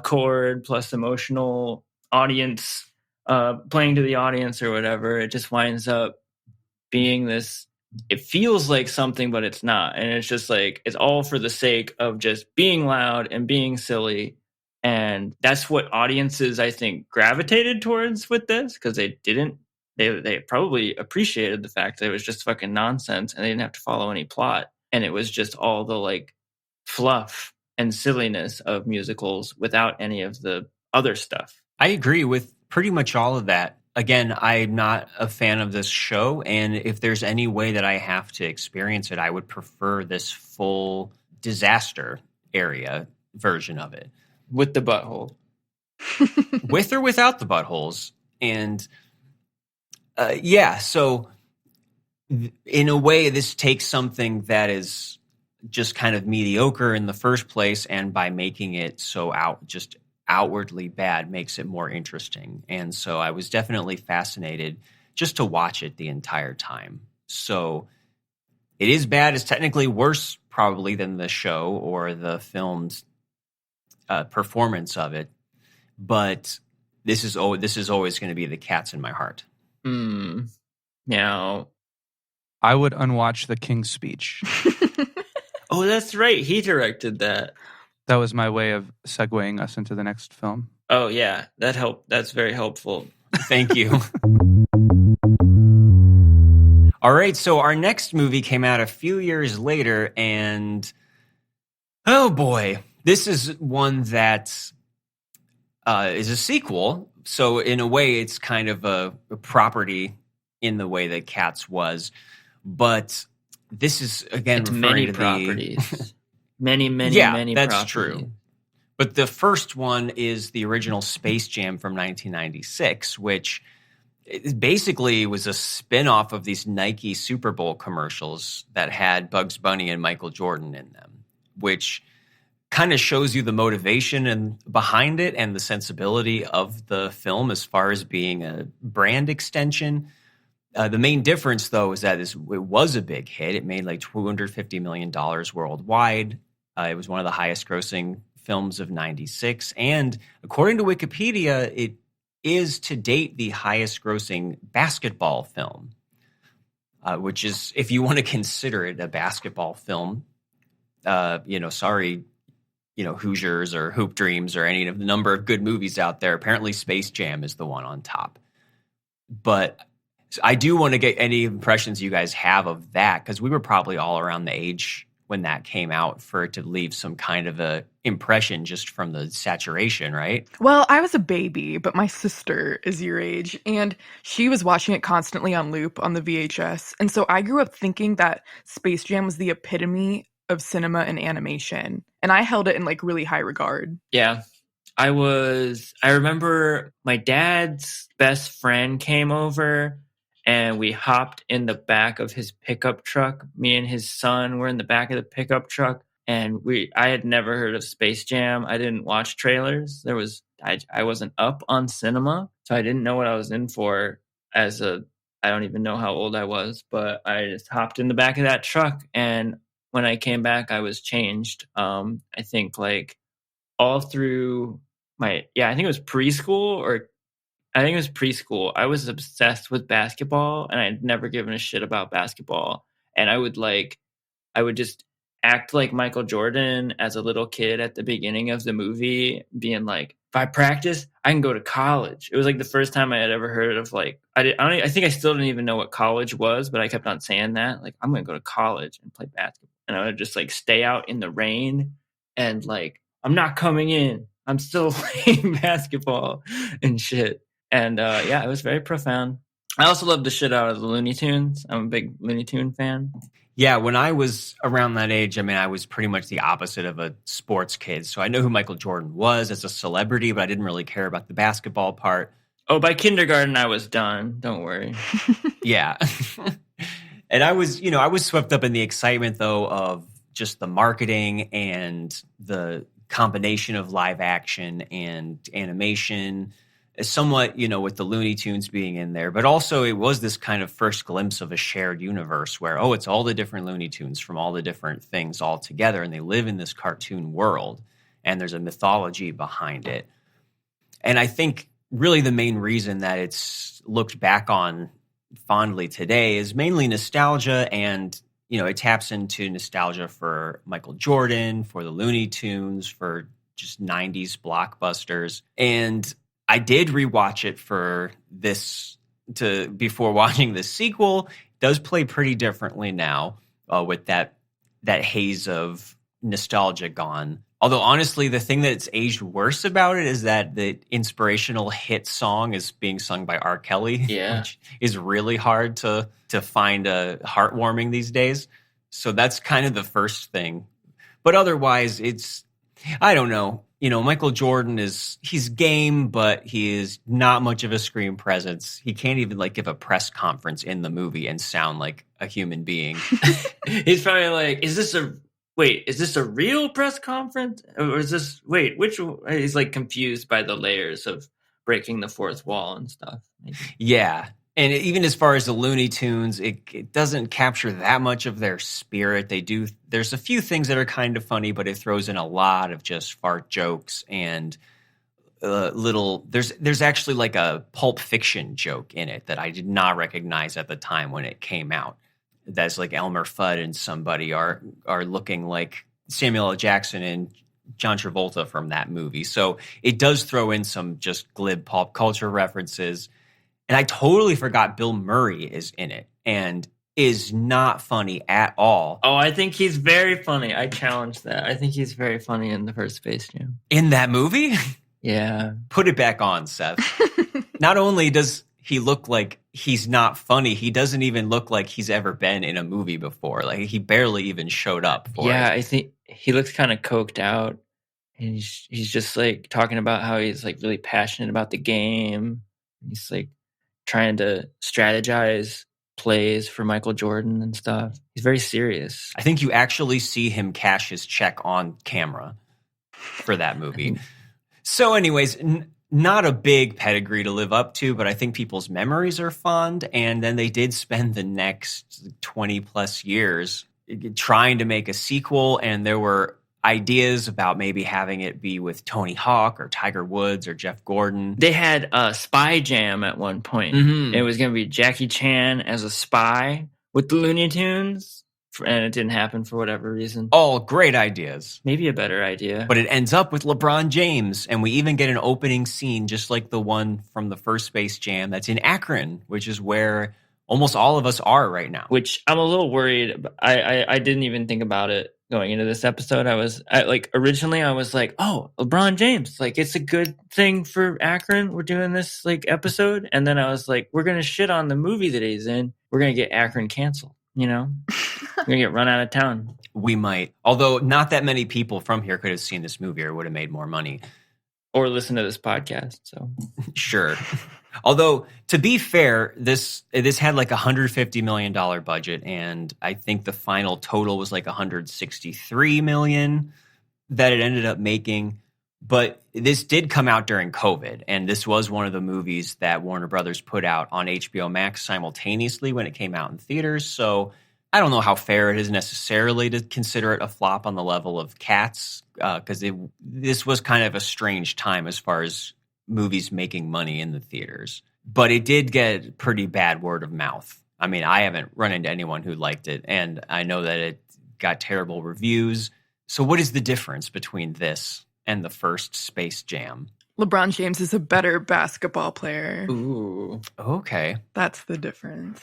chord plus emotional audience playing to the audience or whatever. It just winds up being this, it feels like something, but it's not. And it's just like, it's all for the sake of just being loud and being silly. And that's what audiences, I think, gravitated towards with this, because they probably appreciated the fact that it was just fucking nonsense and they didn't have to follow any plot. And it was just all the like fluff and silliness of musicals without any of the other stuff. I agree with pretty much all of that. Again, I'm not a fan of this show, and if there's any way that I have to experience it, I would prefer this full disaster area version of it. With the butthole. With or without the buttholes. And so in a way, this takes something that is just kind of mediocre in the first place, and by making it so outwardly bad makes it more interesting. And so I was definitely fascinated just to watch it the entire time. So it is bad. It's technically worse probably than the show or the film's performance of it. But this is always going to be the Cats in my heart. Meow. I would unwatch The King's Speech. Oh, that's right. He directed that. That was my way of segueing us into the next film. Oh, yeah. That helped. That's very helpful. Thank you. All right. So our next movie came out a few years later, and oh boy, this is one that is a sequel. So in a way, it's kind of a property in the way that Cats was. But this is, again, it's referring many to properties. Many that's properties. True. But the first one is the original Space Jam from 1996, which basically was a spin-off of these Nike Super Bowl commercials that had Bugs Bunny and Michael Jordan in them, which kind of shows you the motivation and behind it and the sensibility of the film as far as being a brand extension. The main difference, though, is that it was a big hit. It made like $250 million worldwide. It was one of the highest grossing films of 96. And according to Wikipedia, it is to date the highest grossing basketball film, which is, if you want to consider it a basketball film, sorry, Hoosiers or Hoop Dreams or any of the number of good movies out there. Apparently Space Jam is the one on top. But I do want to get any impressions you guys have of that, because we were probably all around the age when that came out for it to leave some kind of a impression just from the saturation, right? Well, I was a baby, but my sister is your age, and she was watching it constantly on loop on the VHS. And so I grew up thinking that Space Jam was the epitome of cinema and animation. And I held it in like really high regard. Yeah. I remember my dad's best friend came over and we hopped in the back of his pickup truck. Me and his son were in the back of the pickup truck, and I had never heard of Space Jam. I didn't watch trailers. I wasn't up on cinema, so I didn't know what I was in for I don't even know how old I was, but I just hopped in the back of that truck, and when I came back, I was changed. I think like all through I think it was preschool. I was obsessed with basketball, and I'd never given a shit about basketball. And I would just act like Michael Jordan as a little kid at the beginning of the movie, being like, if I practice, I can go to college. It was like the first time I had ever heard of like, I think I still didn't even know what college was, but I kept on saying that, like, I'm going to go to college and play basketball. And I would just like stay out in the rain and like, I'm not coming in. I'm still playing basketball and shit. And it was very profound. I also love the shit out of the Looney Tunes. I'm a big Looney Tune fan. Yeah, when I was around that age, I was pretty much the opposite of a sports kid. So I know who Michael Jordan was as a celebrity, but I didn't really care about the basketball part. Oh, by kindergarten, I was done. Don't worry. Yeah. And I was swept up in the excitement, though, of just the marketing and the combination of live action and animation, somewhat, with the Looney Tunes being in there. But also it was this kind of first glimpse of a shared universe where, it's all the different Looney Tunes from all the different things all together, and they live in this cartoon world, and there's a mythology behind it. And I think really the main reason that it's looked back on fondly today is mainly nostalgia, and it taps into nostalgia for Michael Jordan, for the Looney Tunes, for just 90s blockbusters. And I did rewatch it before watching the sequel. It does play pretty differently now with that haze of nostalgia gone. Although honestly, the thing that's aged worse about it is that the inspirational hit song is being sung by R. Kelly, which is really hard to find heartwarming these days. So that's kind of the first thing. But otherwise, I don't know. Michael Jordan he's game, but he is not much of a screen presence. He can't even give a press conference in the movie and sound like a human being. He's probably like, is this a real press conference? Or is this, he's like confused by the layers of breaking the fourth wall and stuff. Maybe. Yeah. And even as far as the Looney Tunes, it doesn't capture that much of their spirit. There's a few things that are kind of funny, but it throws in a lot of just fart jokes and there's actually like a Pulp Fiction joke in it that I did not recognize at the time when it came out. That's like Elmer Fudd and somebody are looking like Samuel L. Jackson and John Travolta from that movie. So it does throw in some just glib pop culture references. And I totally forgot Bill Murray is in it and is not funny at all. Oh, I think he's very funny. I challenge that. I think he's very funny in the first Space Jam. In that movie? Yeah. Put it back on, Seth. Not only does he look like he's not funny, he doesn't even look like he's ever been in a movie before. Like he barely even showed up for it. Yeah, I think he looks kind of coked out. And he's just like talking about how he's like really passionate about the game. He's like trying to strategize plays for Michael Jordan and stuff. He's very serious. I think you actually see him cash his check on camera for that movie. So anyways, not a big pedigree to live up to, but I think people's memories are fond. And then they did spend the next 20 plus years trying to make a sequel. And there were ideas about maybe having it be with Tony Hawk or Tiger Woods or Jeff Gordon. They had a spy jam at one point. Mhm. It was going to be Jackie Chan as a spy with the Looney Tunes, and it didn't happen for whatever reason. All great ideas. Maybe a better idea. But it ends up with LeBron James, and we even get an opening scene just like the one from the first Space Jam that's in Akron, which is where almost all of us are right now. Which I'm a little worried. I didn't even think about it going into this episode. Originally I was like, oh, LeBron James, like it's a good thing for Akron. We're doing this like episode. And then I was like, we're going to shit on the movie that he's in. We're going to get Akron canceled, you know? We're going to get run out of town. We might. Although not that many people from here could have seen this movie or would have made more money. Or listen to this podcast. So Sure. Although, to be fair, this had like $150 million budget, and I think the final total was like $163 million that it ended up making. But this did come out during COVID, and this was one of the movies that Warner Brothers put out on HBO Max simultaneously when it came out in theaters. So I don't know how fair it is necessarily to consider it a flop on the level of Cats, because this was kind of a strange time as far as movies making money in the theaters. But it did get pretty bad word of mouth. I mean, I haven't run into anyone who liked it, and I know that it got terrible reviews. So what is the difference between this and the first Space Jam? LeBron James is a better basketball player. ooh. Okay. That's the difference.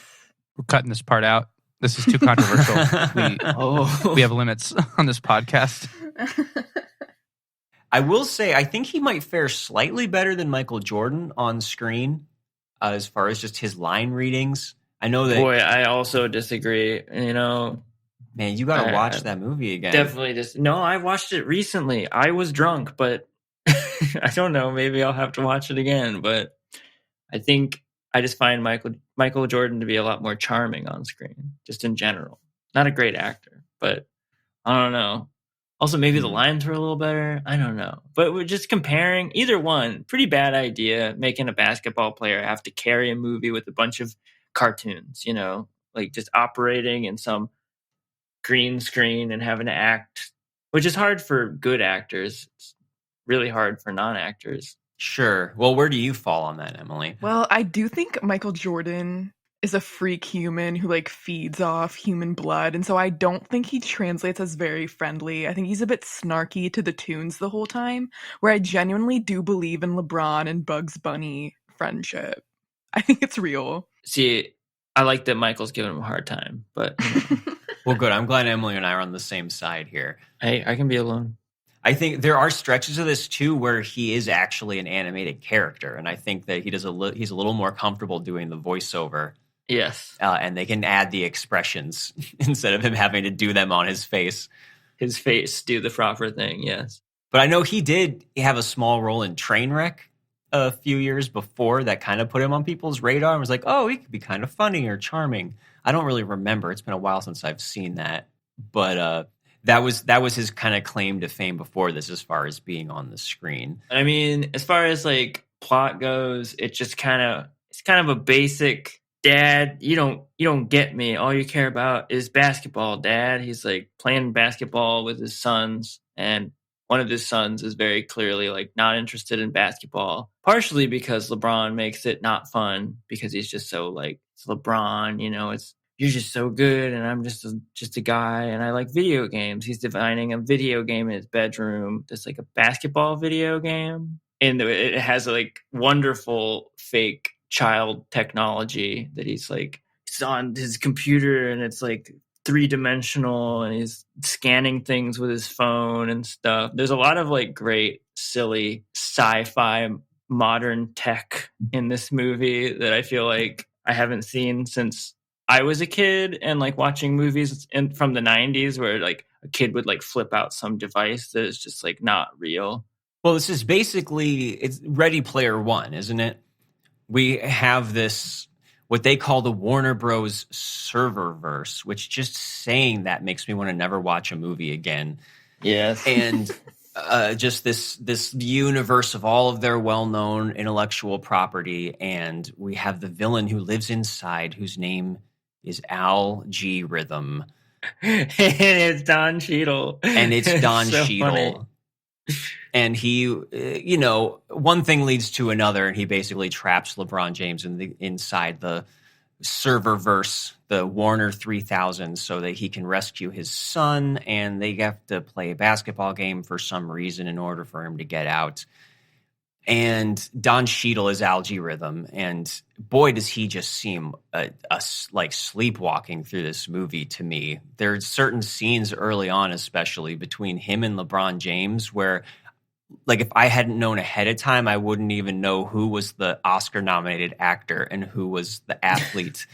We're cutting this part out. This is too controversial. We have limits on this podcast. I will say, I think he might fare slightly better than Michael Jordan on screen as far as just his line readings. I know that... Boy, I also disagree. You know, Man, you got to watch that movie again. definitely No, I watched it recently. I was drunk, but I don't know. Maybe I'll have to watch it again. But I think I just find Michael Jordan to be a lot more charming on screen, just in general. Not a great actor, but I don't know. Also, maybe the lines were a little better. I don't know. But we're just comparing either one. Pretty bad idea, making a basketball player have to carry a movie with a bunch of cartoons, you know, like just operating in some green screen and having to act, which is hard for good actors. It's really hard for non-actors. Sure. Well, where do you fall on that, Emily? Well, I do think Michael Jordan is a freak human who like feeds off human blood, and so I don't think he translates as very friendly. I think he's a bit snarky to the tunes the whole time, where I genuinely do believe in LeBron and Bugs Bunny friendship. I think it's real. See, I like that Michael's giving him a hard time, but you know, Well, good. I'm glad Emily and I are on the same side here. hey, I can be alone. I think there are stretches of this too where he is actually an animated character, and I think that he's a little more comfortable doing the voiceover. Yes. And they can add the expressions instead of him having to do them on his face. His face do the proper thing, yes. But I know he did have a small role in Trainwreck a few years before that kind of put him on people's radar and was like, oh, he could be kind of funny or charming. I don't really remember. It's been a while since I've seen that. But that was his kind of claim to fame before this as far as being on the screen. I mean, as far as like plot goes, it's kind of a basic dad, you don't get me. All you care about is basketball, Dad. He's like playing basketball with his sons, and one of his sons is very clearly like not interested in basketball, partially because LeBron makes it not fun because he's just so like, it's LeBron, you know, you're just so good and I'm just a guy and I like video games. He's designing a video game in his bedroom. It's like a basketball video game, and it has like wonderful fake child technology that he's on his computer and it's like 3-dimensional and he's scanning things with his phone and stuff. There's a lot of like great, silly sci-fi modern tech in this movie that I feel like I haven't seen since I was a kid, and like watching movies from the 90s where like a kid would like flip out some device that is just like not real. Well, this is basically, it's Ready Player One, isn't it? We have this, what they call the Warner Bros. Serververse, which just saying that makes me want to never watch a movie again. Yes. And just this universe of all of their well-known intellectual property, and we have the villain who lives inside, whose name is Algorithm, and it's Don Cheadle, and it's Don so Cheadle. And he, one thing leads to another, and he basically traps LeBron James inside the serververse, the Warner 3000, so that he can rescue his son, and they have to play a basketball game for some reason in order for him to get out. And Don Cheadle is Algorithm, and boy, does he just seem like sleepwalking through this movie to me. There's certain scenes early on, especially between him and LeBron James, where like if I hadn't known ahead of time, I wouldn't even know who was the Oscar-nominated actor and who was the athlete.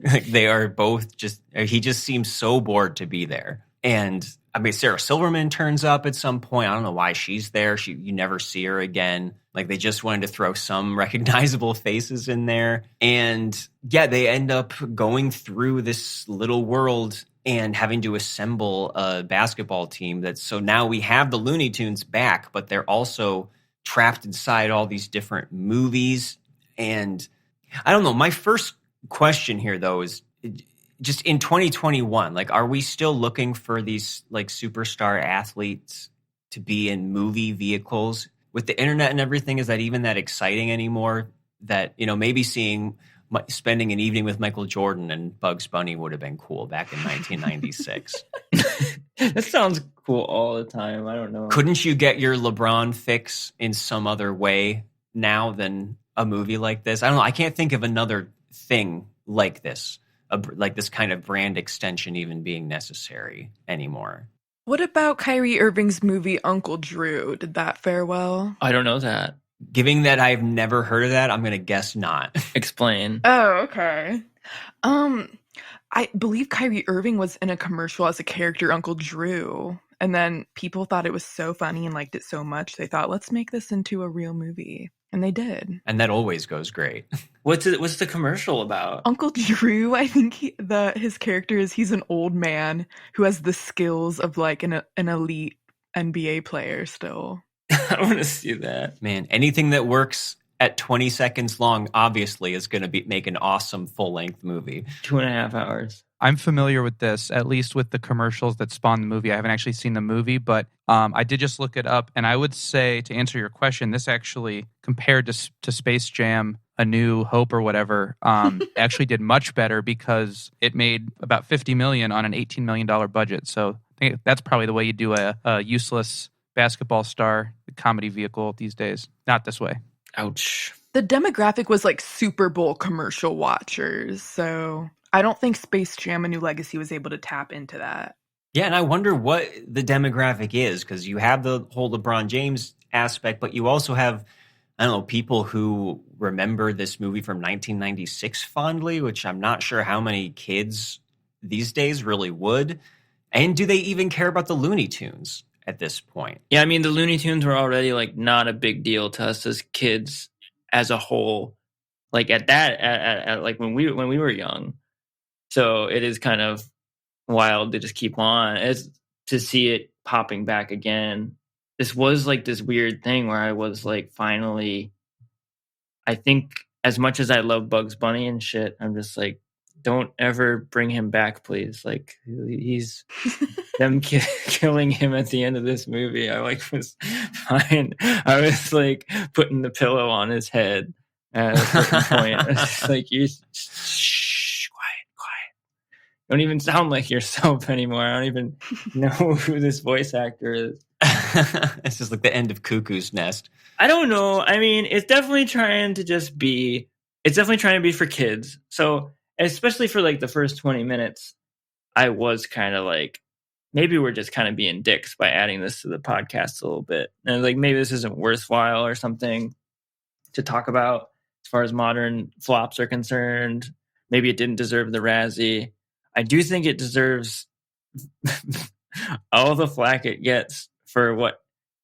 Like they are both he just seems so bored to be there. And I mean, Sarah Silverman turns up at some point. I don't know why she's there. You never see her again. Like they just wanted to throw some recognizable faces in there. And yeah, they end up going through this little world and having to assemble a basketball team. So now we have the Looney Tunes back, but they're also trapped inside all these different movies. And I don't know. My first question here, though, is just in 2021, like, are we still looking for these like superstar athletes to be in movie vehicles with the internet and everything? Is that even that exciting anymore? That, maybe spending an evening with Michael Jordan and Bugs Bunny would have been cool back in 1996. That sounds cool all the time. I don't know. Couldn't you get your LeBron fix in some other way now than a movie like this? I don't know. I can't think of another thing like this, like this kind of brand extension even being necessary anymore. What about Kyrie Irving's movie Uncle Drew? Did that fare well? I don't know that. Given that I've never heard of that, I'm going to guess not. Explain. Oh, okay. I believe Kyrie Irving was in a commercial as a character Uncle Drew, and then people thought it was so funny and liked it so much they thought, let's make this into a real movie, and they did. And that always goes great. What's the commercial about? Uncle Drew, I think his character he's an old man who has the skills of like an elite NBA player still. I want to see that. Man, anything that works at 20 seconds long, obviously, is going to make an awesome full-length movie. 2.5 hours. I'm familiar with this, at least with the commercials that spawned the movie. I haven't actually seen the movie, but I did just look it up. And I would say, to answer your question, this actually, compared to Space Jam, A New Hope or whatever, actually did much better because it made about $50 million on an $18 million budget. So I think that's probably the way you do a useless basketball star comedy vehicle these days. Not this way. Ouch. The demographic was like Super Bowl commercial watchers, so I don't think Space Jam: A New Legacy was able to tap into that. Yeah, and I wonder what the demographic is, because you have the whole LeBron James aspect, but you also have, I don't know, people who remember this movie from 1996 fondly, which I'm not sure how many kids these days really would. And do they even care about the Looney Tunes at this point? Yeah, I mean, the Looney Tunes were already like not a big deal to us as kids as a whole. Like at like when we were young. So it is kind of wild to just keep on to see it popping back again. This was like this weird thing where I was like, finally, I think as much as I love Bugs Bunny and shit, I'm just like, don't ever bring him back, please. Like he's them killing him at the end of this movie. I was fine. I was like putting the pillow on his head at a certain point. It's like, you shh, quiet. Don't even sound like yourself anymore. I don't even know who this voice actor is. It's just like the end of Cuckoo's Nest. I don't know. I mean, it's definitely trying to be for kids. So especially for like the first 20 minutes, I was kind of like, maybe we're just kind of being dicks by adding this to the podcast a little bit. And like, maybe this isn't worthwhile or something to talk about as far as modern flops are concerned. Maybe it didn't deserve the Razzie. I do think it deserves all the flack it gets for what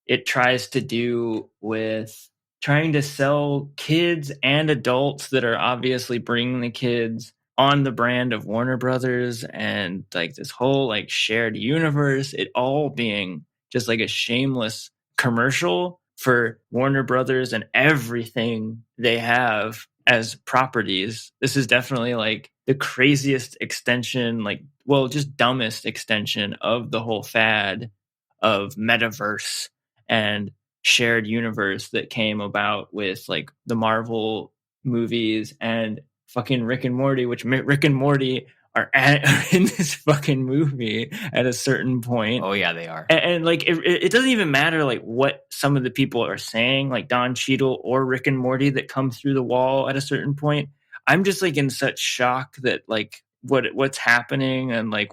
it tries to do with trying to sell kids and adults that are obviously bringing the kids on the brand of Warner Brothers and like this whole like shared universe, it all being just like a shameless commercial for Warner Brothers and everything they have as properties. This is definitely like the craziest extension, like, well, just dumbest extension of the whole fad of metaverse and shared universe that came about with like the Marvel movies and fucking Rick and Morty, which Rick and Morty are in this fucking movie at a certain point. Oh yeah, they are. And like it doesn't even matter like what some of the people are saying, like Don Cheadle or Rick and Morty that come through the wall at a certain point. I'm just like in such shock that like what's happening and like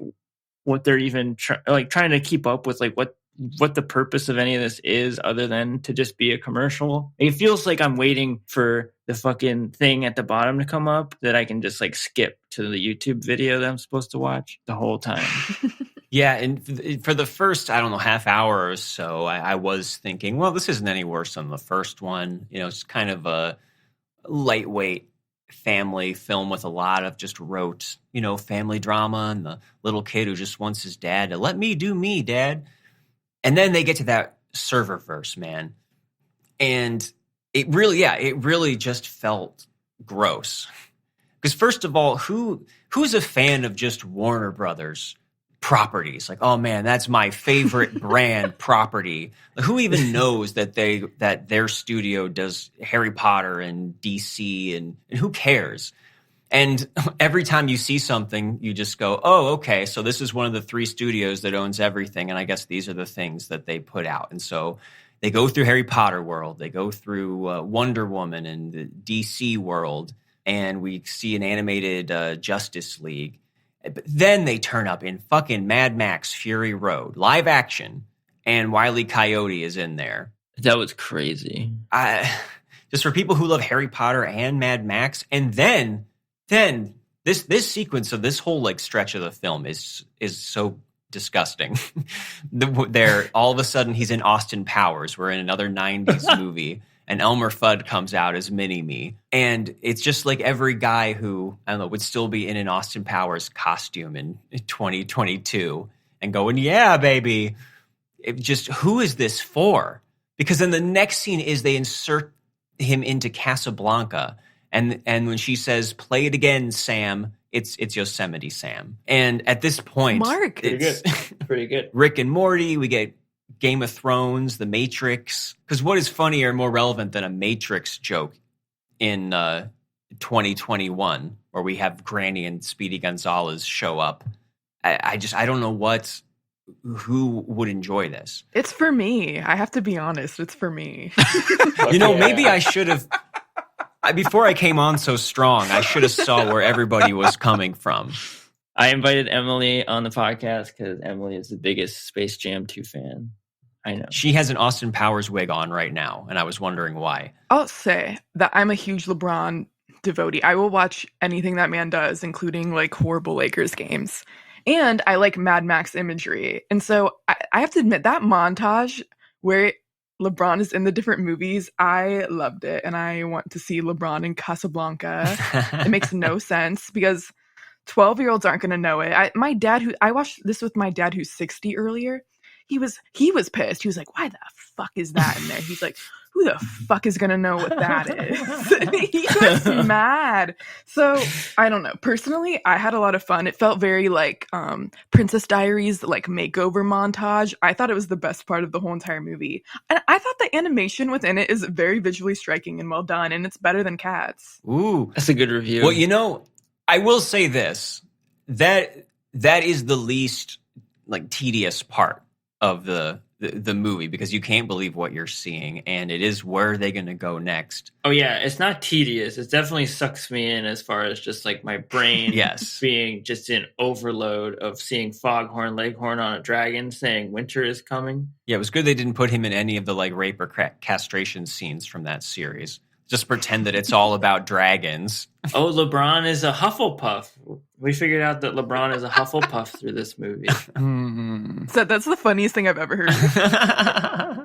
what they're even trying to keep up with, like what the purpose of any of this is other than to just be a commercial. It feels like I'm waiting for the fucking thing at the bottom to come up that I can just like skip to the YouTube video that I'm supposed to watch the whole time. Yeah, and for the first, I don't know, half hour or so, I was thinking, well, this isn't any worse than the first one. You know, it's kind of a lightweight family film with a lot of just rote, you know, family drama and the little kid who just wants his dad to let me do me, Dad. And then they get to that server verse, man. And it really just felt gross. Because first of all, who's a fan of just Warner Brothers properties? Like, oh man, that's my favorite brand property. Like, who even knows that their studio does Harry Potter and DC and who cares? And every time you see something, you just go, oh, okay, so this is one of the 3 studios that owns everything, and I guess these are the things that they put out. And so they go through Harry Potter world, they go through Wonder Woman and the DC world, and we see an animated Justice League. But then they turn up in fucking Mad Max Fury Road, live action, and Wile E. Coyote is in there. That was crazy. Just for people who love Harry Potter and Mad Max, and then this sequence of this whole like stretch of the film is so disgusting. There, all of a sudden he's in Austin Powers. We're in another 90s movie, and Elmer Fudd comes out as Mini-Me, and it's just like every guy who, I don't know, would still be in an Austin Powers costume in 2022 and going, yeah, baby. Who is this for? Because then the next scene is they insert him into Casablanca. And when she says, play it again, Sam, it's Yosemite Sam. And at this point, Marc. Pretty good. Rick and Morty, we get Game of Thrones, The Matrix. Because what is funnier and more relevant than a Matrix joke in 2021, where we have Granny and Speedy Gonzalez show up? I don't know who would enjoy this. It's for me. I have to be honest. It's for me. You know, maybe I should have... Before I came on so strong, I should have saw where everybody was coming from. I invited Emily on the podcast because Emily is the biggest Space Jam 2 fan. I know. She has an Austin Powers wig on right now, and I was wondering why. I'll say that I'm a huge LeBron devotee. I will watch anything that man does, including like horrible Lakers games. And I like Mad Max imagery. And so I have to admit that montage where LeBron is in the different movies, I loved it. And I want to see LeBron in Casablanca. It makes no sense because 12-year-olds aren't going to know it. I watched this with my dad who's 60 earlier. He was pissed. He was like, why the fuck is that in there? He's like, who the fuck is going to know what that is? He was mad. So I don't know. Personally, I had a lot of fun. It felt very like Princess Diaries, like makeover montage. I thought it was the best part of the whole entire movie. And I thought the animation within it is very visually striking and well done. And it's better than Cats. Ooh. That's a good review. Well, you know, I will say this. That is the least like tedious part of the movie, because you can't believe what you're seeing, and it is where are they going to go next. Oh yeah, it's not tedious. It definitely sucks me in as far as just like my brain being just in overload of seeing Foghorn Leghorn on a dragon saying winter is coming. Yeah, it was good they didn't put him in any of the like rape or castration scenes from that series. Just pretend that it's all about dragons. Oh, LeBron is a Hufflepuff. We figured out that LeBron is a Hufflepuff through this movie. So that's the funniest thing I've ever heard.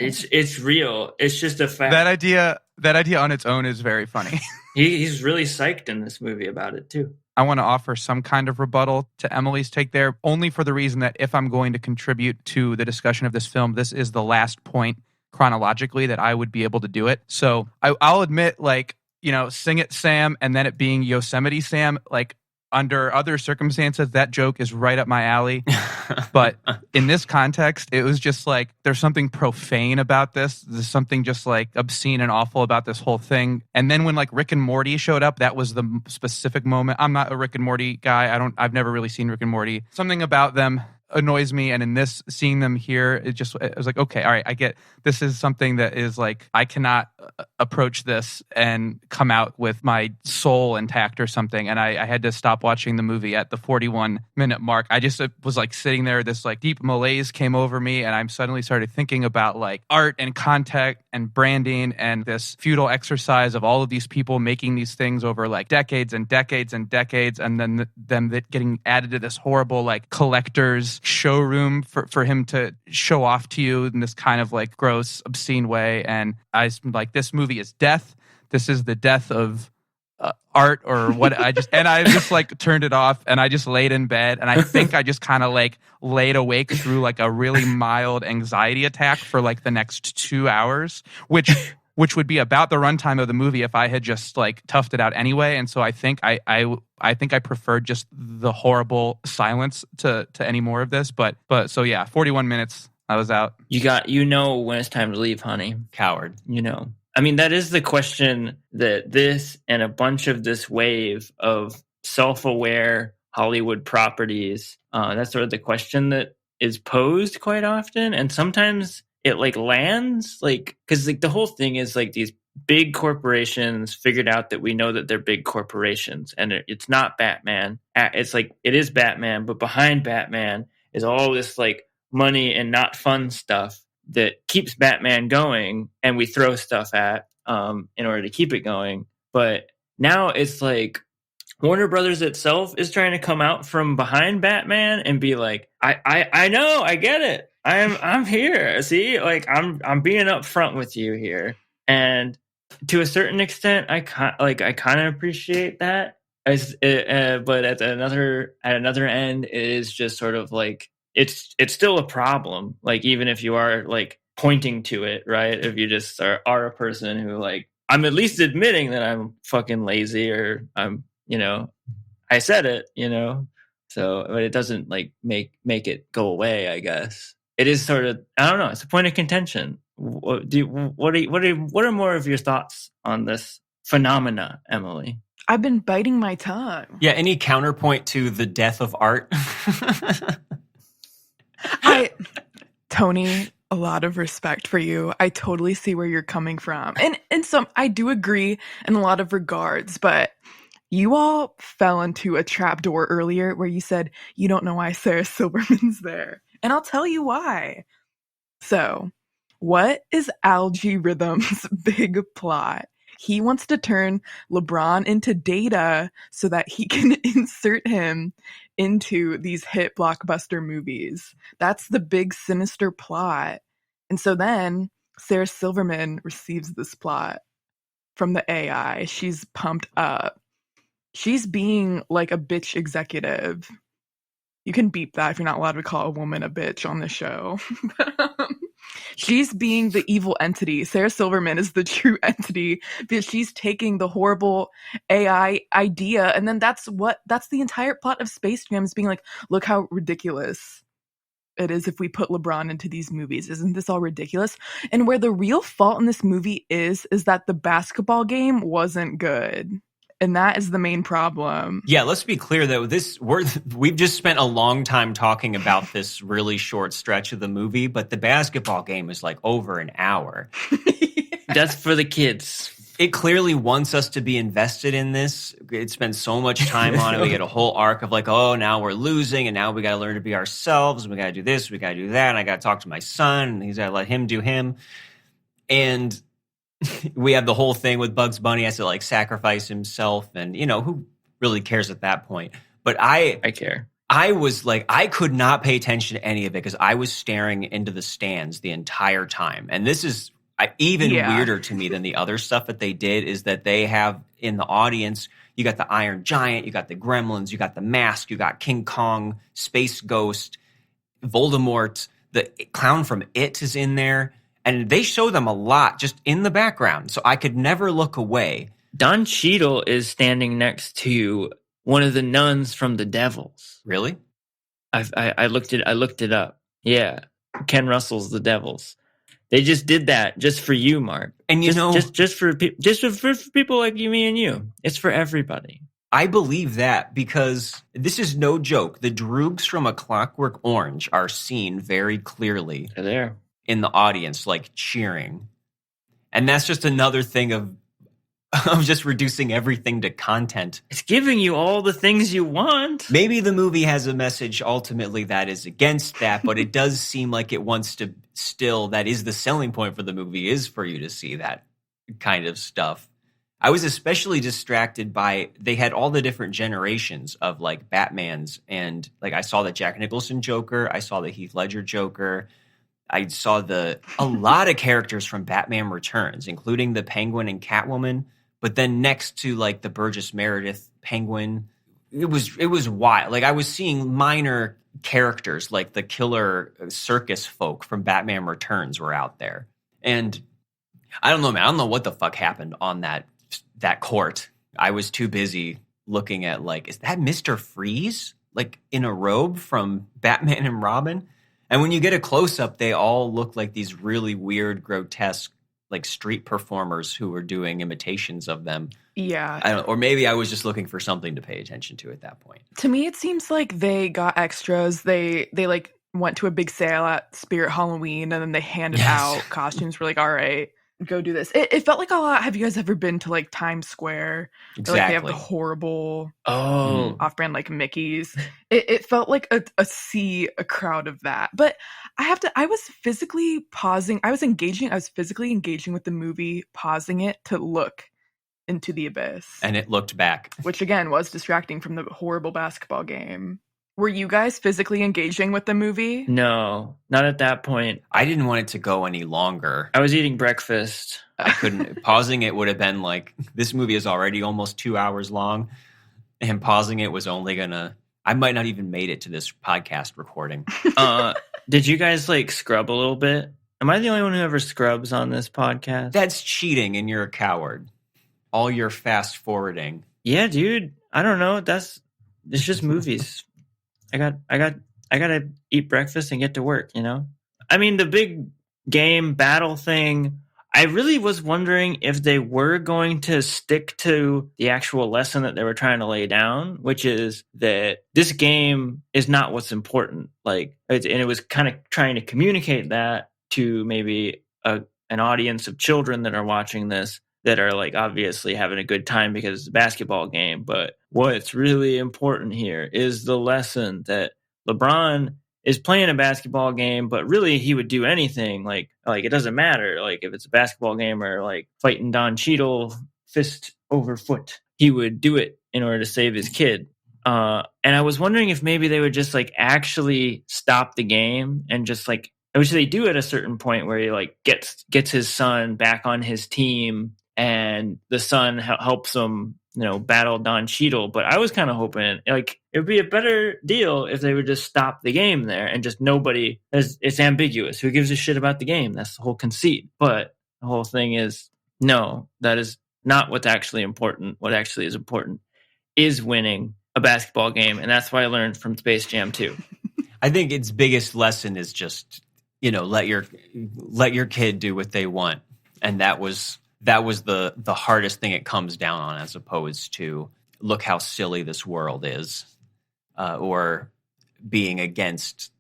It's real. It's just a fact. That idea that idea on its own is very funny. He's really psyched in this movie about it too. I want to offer some kind of rebuttal to Emily's take there, only for the reason that if I'm going to contribute to the discussion of this film, this is the last point chronologically that I would be able to do it. So I'll admit, like, you know, Sing It Sam and then it being Yosemite Sam, like, under other circumstances, that joke is right up my alley. But in this context, it was just like, there's something profane about this. There's something just like obscene and awful about this whole thing. And then when like Rick and Morty showed up, that was the specific moment. I'm not a Rick and Morty guy. I've never really seen Rick and Morty. Something about them annoys me, and in this, seeing them here, it was like, okay, all right, I get this is something that is like, I cannot approach this and come out with my soul intact or something, and I had to stop watching the movie at the 41-minute mark. I just was like sitting there, this like deep malaise came over me, and I suddenly started thinking about like art and content and branding and this futile exercise of all of these people making these things over like decades and decades and decades, and then them getting added to this horrible like collector's showroom for him to show off to you in this kind of like gross, obscene way. And I like, this movie is death. This is the death of art or what. I just like turned it off and I just laid in bed, and I think I just kind of like laid awake through like a really mild anxiety attack for like the next 2 hours, which would be about the runtime of the movie if I had just like toughed it out anyway. And so I think I think I preferred just the horrible silence to any more of this. But so yeah, 41 minutes, I was out. You know when it's time to leave, honey. Coward. You know. I mean, that is the question that this and a bunch of this wave of self-aware Hollywood properties, that's sort of the question that is posed quite often. And sometimes it like lands, like, because like the whole thing is like these big corporations figured out that we know that they're big corporations, and it's not Batman. It's like, it is Batman, but behind Batman is all this like money and not fun stuff that keeps Batman going, and we throw stuff at in order to keep it going. But now it's like Warner Brothers itself is trying to come out from behind Batman and be like, I know, I get it. I'm here. See, like I'm being upfront with you here. And to a certain extent, I kind of appreciate that. But at another end, it is just sort of like, it's still a problem. Like, even if you are like pointing to it, right? If you just are a person who like, I'm at least admitting that I'm fucking lazy, or I'm, you know, I said it, you know. So, but it doesn't like make it go away, I guess. It is sort of, I don't know, it's a point of contention. What are more of your thoughts on this phenomena, Emily? I've been biting my tongue. Yeah, any counterpoint to the death of art? Tony, a lot of respect for you. I totally see where you're coming from. And I do agree in a lot of regards, but you all fell into a trapdoor earlier where you said you don't know why Sarah Silverman's there. And I'll tell you why. So, what is Algae Rhythm's big plot? He wants to turn LeBron into Data so that he can insert him into these hit blockbuster movies. That's the big sinister plot. And so then Sarah Silverman receives this plot from the AI. She's pumped up. She's being like a bitch executive. You can beep that if you're not allowed to call a woman a bitch on the show. She's being the evil entity. Sarah Silverman is the true entity because she's taking the horrible AI idea, and then that's the entire plot of Space Jam, is being like, look how ridiculous it is if we put LeBron into these movies. Isn't this all ridiculous? And where the real fault in this movie is that the basketball game wasn't good. And that is the main problem. Yeah, let's be clear though. We've just spent a long time talking about this really short stretch of the movie, but the basketball game is like over an hour. That's for the kids. It clearly wants us to be invested in this. It spends so much time on it. We get a whole arc of like, oh, now we're losing, and now we got to learn to be ourselves. And we got to do this, we got to do that. And I got to talk to my son, and he's got to let him do him. And we have the whole thing with Bugs Bunny has to like sacrifice himself, and you know, who really cares at that point? But I care. I was like, I could not pay attention to any of it because I was staring into the stands the entire time. And this is Even Yeah. weirder to me than the other stuff that they did is that they have in the audience, you got the Iron Giant, you got the Gremlins, you got the Mask, you got King Kong, Space Ghost, Voldemort, the clown from It is in there. And they show them a lot just in the background. So I could never look away. Don Cheadle is standing next to one of the nuns from The Devils. Really? I looked it up. Yeah. Ken Russell's The Devils. They just did that just for you, Mark. And just for people like you, me, and you. It's for everybody. I believe that because this is no joke. The Droogs from A Clockwork Orange are seen very clearly They're there in the audience, like cheering. And that's just another thing of just reducing everything to content. It's giving you all the things you want. Maybe the movie has a message ultimately that is against that, but it does seem like it wants to still, that is the selling point for the movie, is for you to see that kind of stuff. I was especially distracted by, they had all the different generations of like Batmans, and like I saw the Jack Nicholson Joker, I saw the Heath Ledger Joker, I saw a lot of characters from Batman Returns, including the Penguin and Catwoman. But then next to like the Burgess Meredith Penguin, it was wild. Like I was seeing minor characters like the killer circus folk from Batman Returns were out there. And I don't know, man. I don't know what the fuck happened on that court. I was too busy looking at like, is that Mr. Freeze? Like in a robe from Batman and Robin? And when you get a close up, they all look like these really weird, grotesque, like street performers who were doing imitations of them. Yeah. I don't know, or maybe I was just looking for something to pay attention to at that point. To me, it seems like they got extras. They like went to a big sale at Spirit Halloween, and then they handed out costumes. We're like, all right, go do this. It felt like a lot. Have you guys ever been to like Times Square? Exactly. Like they have the horrible off-brand like Mickey's. It felt like a crowd of that. But I was physically pausing. I was physically engaging with the movie, pausing it to look into the abyss. And it looked back. Which again was distracting from the horrible basketball game. Were you guys physically engaging with the movie? No, not at that point. I didn't want it to go any longer. I was eating breakfast. I couldn't. Pausing it would have been like, this movie is already almost 2 hours long. And pausing it was only gonna, I might not even made it to this podcast recording. Did you guys like scrub a little bit? Am I the only one who ever scrubs on this podcast? That's cheating and you're a coward. All your fast forwarding. Yeah, dude. I don't know. It's just movies. I gotta eat breakfast and get to work, you know? I mean, the big game battle thing, I really was wondering if they were going to stick to the actual lesson that they were trying to lay down, which is that this game is not what's important. And it was kind of trying to communicate that to maybe an audience of children that are watching this, that are like obviously having a good time because it's a basketball game. But what's really important here is the lesson that LeBron is playing a basketball game, but really he would do anything. Like it doesn't matter. Like if it's a basketball game or like fighting Don Cheadle fist over foot, he would do it in order to save his kid. And I was wondering if maybe they would just like actually stop the game and just like, which they do at a certain point where he like gets his son back on his team, and the son helps him, battle Don Cheadle. But I was kind of hoping like it would be a better deal if they would just stop the game there and just nobody, it's ambiguous. Who gives a shit about the game? That's the whole conceit. But the whole thing is, no, that is not what's actually important. What actually is important is winning a basketball game. And that's what I learned from Space Jam 2. I think its biggest lesson is just, let your kid do what they want. And that was the hardest thing it comes down on, as opposed to look how silly this world is, or being against,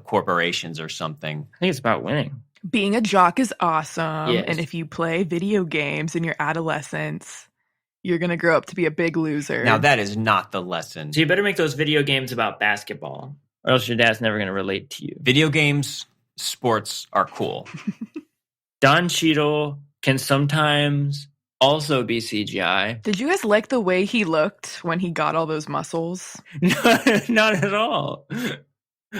corporations or something. I think it's about winning. Being a jock is awesome. Yes. And if you play video games in your adolescence, you're going to grow up to be a big loser. Now, that is not the lesson. So you better make those video games about basketball, or else your dad's never going to relate to you. Video games, sports are cool. Don Cheadle can sometimes also be CGI. Did you guys like the way he looked when he got all those muscles? Not at all.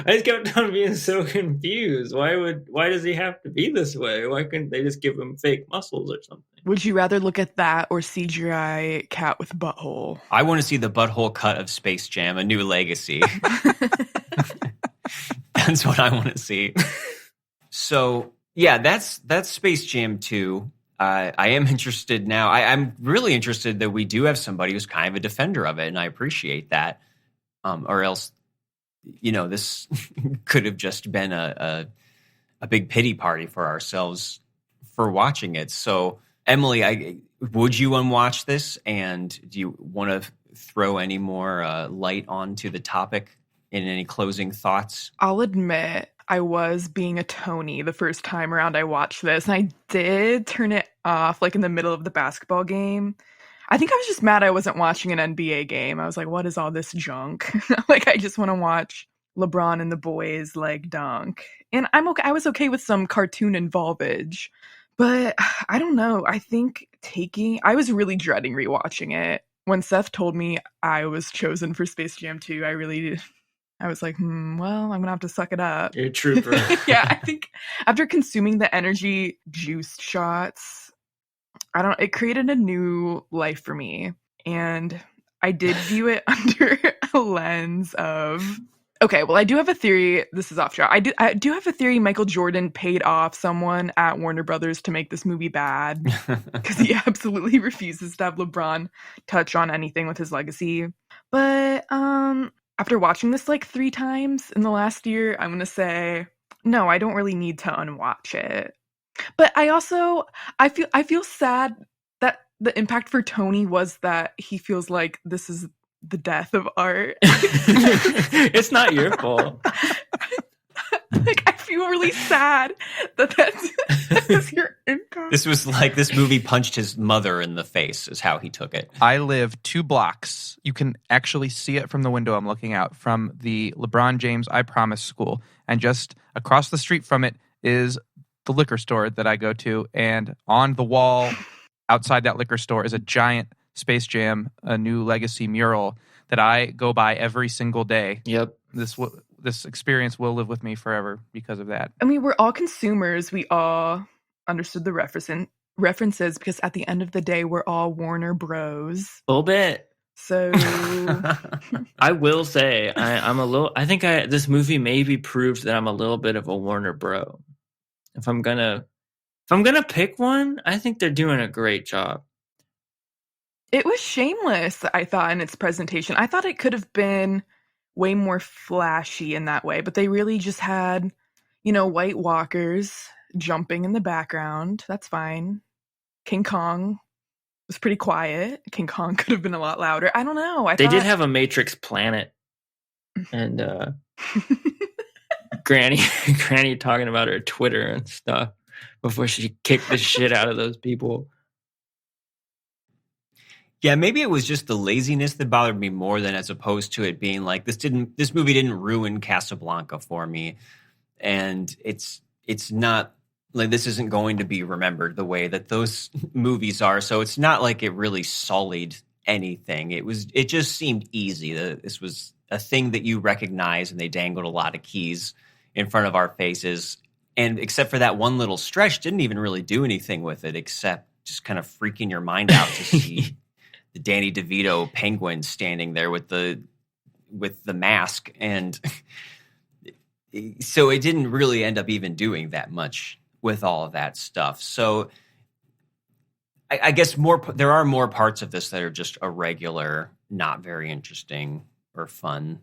I just kept on being so confused. Why does he have to be this way? Why couldn't they just give him fake muscles or something? Would you rather look at that or CGI cat with butthole? I want to see the butthole cut of Space Jam, A New Legacy. That's what I want to see. So, yeah, that's Space Jam 2. I am interested now. I'm really interested that we do have somebody who's kind of a defender of it, and I appreciate that. Or else, this could have just been a big pity party for ourselves for watching it. So, Emily, would you unwatch this? And do you want to throw any more light onto the topic in any closing thoughts? I'll admit I was being a Tony the first time around I watched this, and I did turn it off like in the middle of the basketball game. I think I was just mad I wasn't watching an NBA game. I was like, what is all this junk? Like, I just want to watch LeBron and the boys like dunk. And I'm okay. I was okay with some cartoon involvage, but I don't know. I think I was really dreading rewatching it. When Seth told me I was chosen for Space Jam 2, I was like, well, I'm gonna have to suck it up. You're a trooper. Yeah, I think after consuming the energy juice shots, it created a new life for me. And I did view it under a lens of, okay, well, I do have a theory. This is off track. I do have a theory Michael Jordan paid off someone at Warner Brothers to make this movie bad, because he absolutely refuses to have LeBron touch on anything with his legacy. But after watching this like 3 times in the last year, I'm gonna say no. I don't really need to unwatch it. But I feel sad that the impact for Tony was that he feels like this is the death of art. It's not your fault. Like, I feel really sad that's your impact. This was like this movie punched his mother in the face, is how he took it. I live 2 blocks. You can actually see it from the window I'm looking out, from the LeBron James I Promise School. And just across the street from it is the liquor store that I go to. And on the wall outside that liquor store is a giant Space Jam, A New Legacy mural that I go by every single day. Yep. This experience will live with me forever because of that. I mean, we're all consumers. We all understood the references because at the end of the day, we're all Warner Bros. A little bit. So I will say I think this movie maybe proved that I'm a little bit of a Warner Bro. If I'm gonna pick one, I think they're doing a great job. It was shameless, I thought, in its presentation. I thought it could have been way more flashy in that way, but they really just had, White Walkers jumping in the background. That's fine. King Kong was pretty quiet. King Kong could have been a lot louder. I don't know. They did have a Matrix planet, and Granny talking about her Twitter and stuff before she kicked the shit out of those people. Yeah, maybe it was just the laziness that bothered me more than as opposed to it being like this movie didn't ruin Casablanca for me. And it's not like this isn't going to be remembered the way that those movies are. So it's not like it really sullied anything. It just seemed easy. This was a thing that you recognize, and they dangled a lot of keys in front of our faces. And except for that one little stretch, didn't even really do anything with it except just kind of freaking your mind out to see the Danny DeVito penguin standing there with the mask. And so it didn't really end up even doing that much with all of that stuff. So I guess there are more parts of this that are just a regular, not very interesting or fun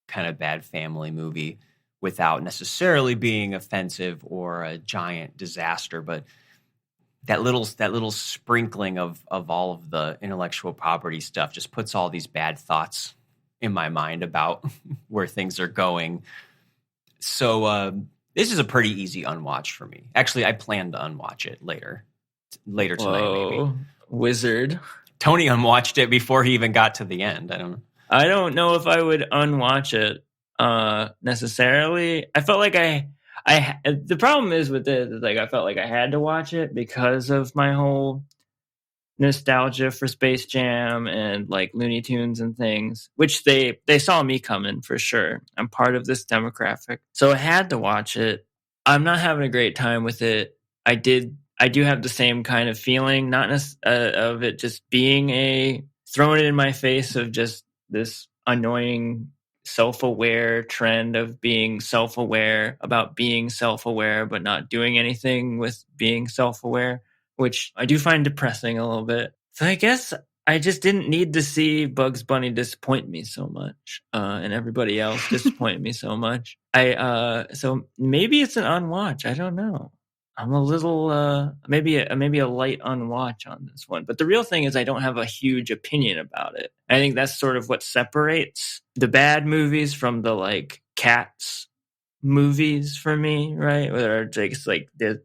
kind of bad family movie without necessarily being offensive or a giant disaster. But that little sprinkling of all of the intellectual property stuff just puts all these bad thoughts in my mind about where things are going. So this is a pretty easy unwatch for me. Actually, I plan to unwatch it later tonight. Maybe. Wizard. Tony unwatched it before he even got to the end. I don't know if I would unwatch it necessarily. I felt like the problem is with it, like I felt like I had to watch it because of my whole nostalgia for Space Jam and like Looney Tunes and things, which they saw me coming for sure. I'm part of this demographic, so I had to watch it. I'm not having a great time with it. I do have the same kind of feeling, not of it just being throwing it in my face of just this annoying self-aware trend of being self-aware about being self-aware but not doing anything with being self-aware, which I do find depressing a little bit. So I guess I just didn't need to see Bugs Bunny disappoint me so much, and everybody else disappoint me so much. So maybe it's an unwatch. I don't know. I'm a little maybe a light unwatch on this one. But the real thing is I don't have a huge opinion about it. I think that's sort of what separates the bad movies from the like Cats movies for me, right? Where it's just like they're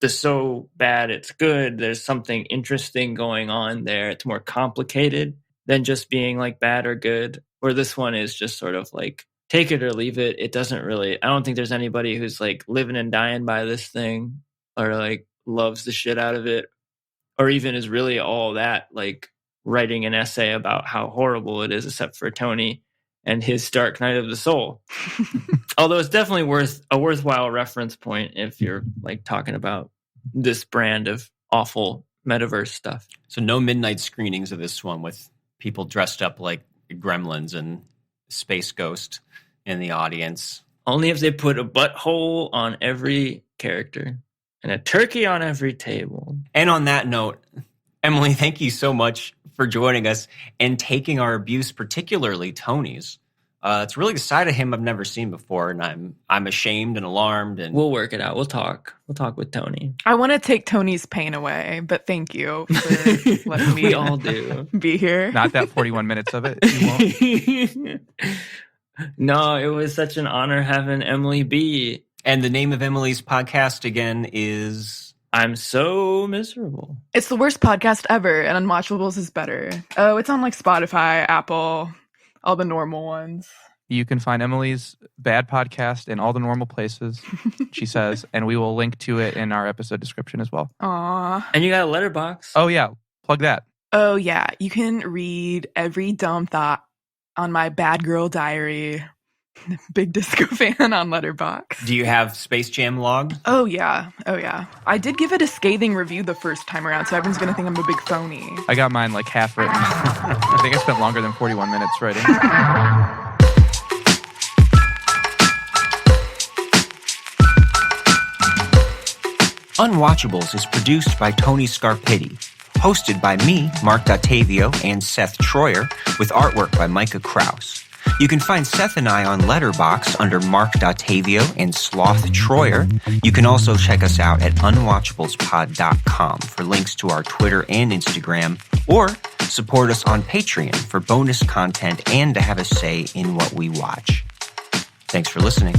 so bad it's good. There's something interesting going on there. It's more complicated than just being like bad or good. Where this one is just sort of like take it or leave it. It doesn't really, I don't think there's anybody who's like living and dying by this thing or like loves the shit out of it or even is really all that like writing an essay about how horrible it is, except for Tony and his Dark Night of the Soul. Although it's definitely worthwhile reference point if you're like talking about this brand of awful metaverse stuff. So no midnight screenings of this one with people dressed up like gremlins and Space Ghost in the audience. Only if they put a butthole on every character and a turkey on every table. And on that note, Emily, thank you so much for joining us and taking our abuse, particularly Tony's. It's really the side of him I've never seen before, and I'm ashamed and alarmed. And we'll work it out. We'll talk with Tony. I want to take Tony's pain away, but thank you for letting me. We all do be here. Not that 41 minutes of it. You won't. No, it was such an honor having Emily be. And the name of Emily's podcast again is I'm So Miserable. It's the worst podcast ever, and Unwatchables is better. Oh, it's on like Spotify, Apple, all the normal ones. You can find Emily's bad podcast in all the normal places, she says, and we will link to it in our episode description as well. Aww. And you got a letterbox. Oh, yeah. Plug that. Oh, yeah. You can read every dumb thought on my bad girl diary. Big disco fan on Letterboxd. Do you have Space Jam logged? Oh, yeah. I did give it a scathing review the first time around, so everyone's going to think I'm a big phony. I got mine like half written. I think I spent longer than 41 minutes writing. Unwatchables is produced by Tony Scarpitti, hosted by me, Marc Dottavio, and Seth Troyer, with artwork by Micah Kraus. You can find Seth and I on Letterboxd under Marc Dottavio and Sloth Troyer. You can also check us out at unwatchablespod.com for links to our Twitter and Instagram, or support us on Patreon for bonus content and to have a say in what we watch. Thanks for listening.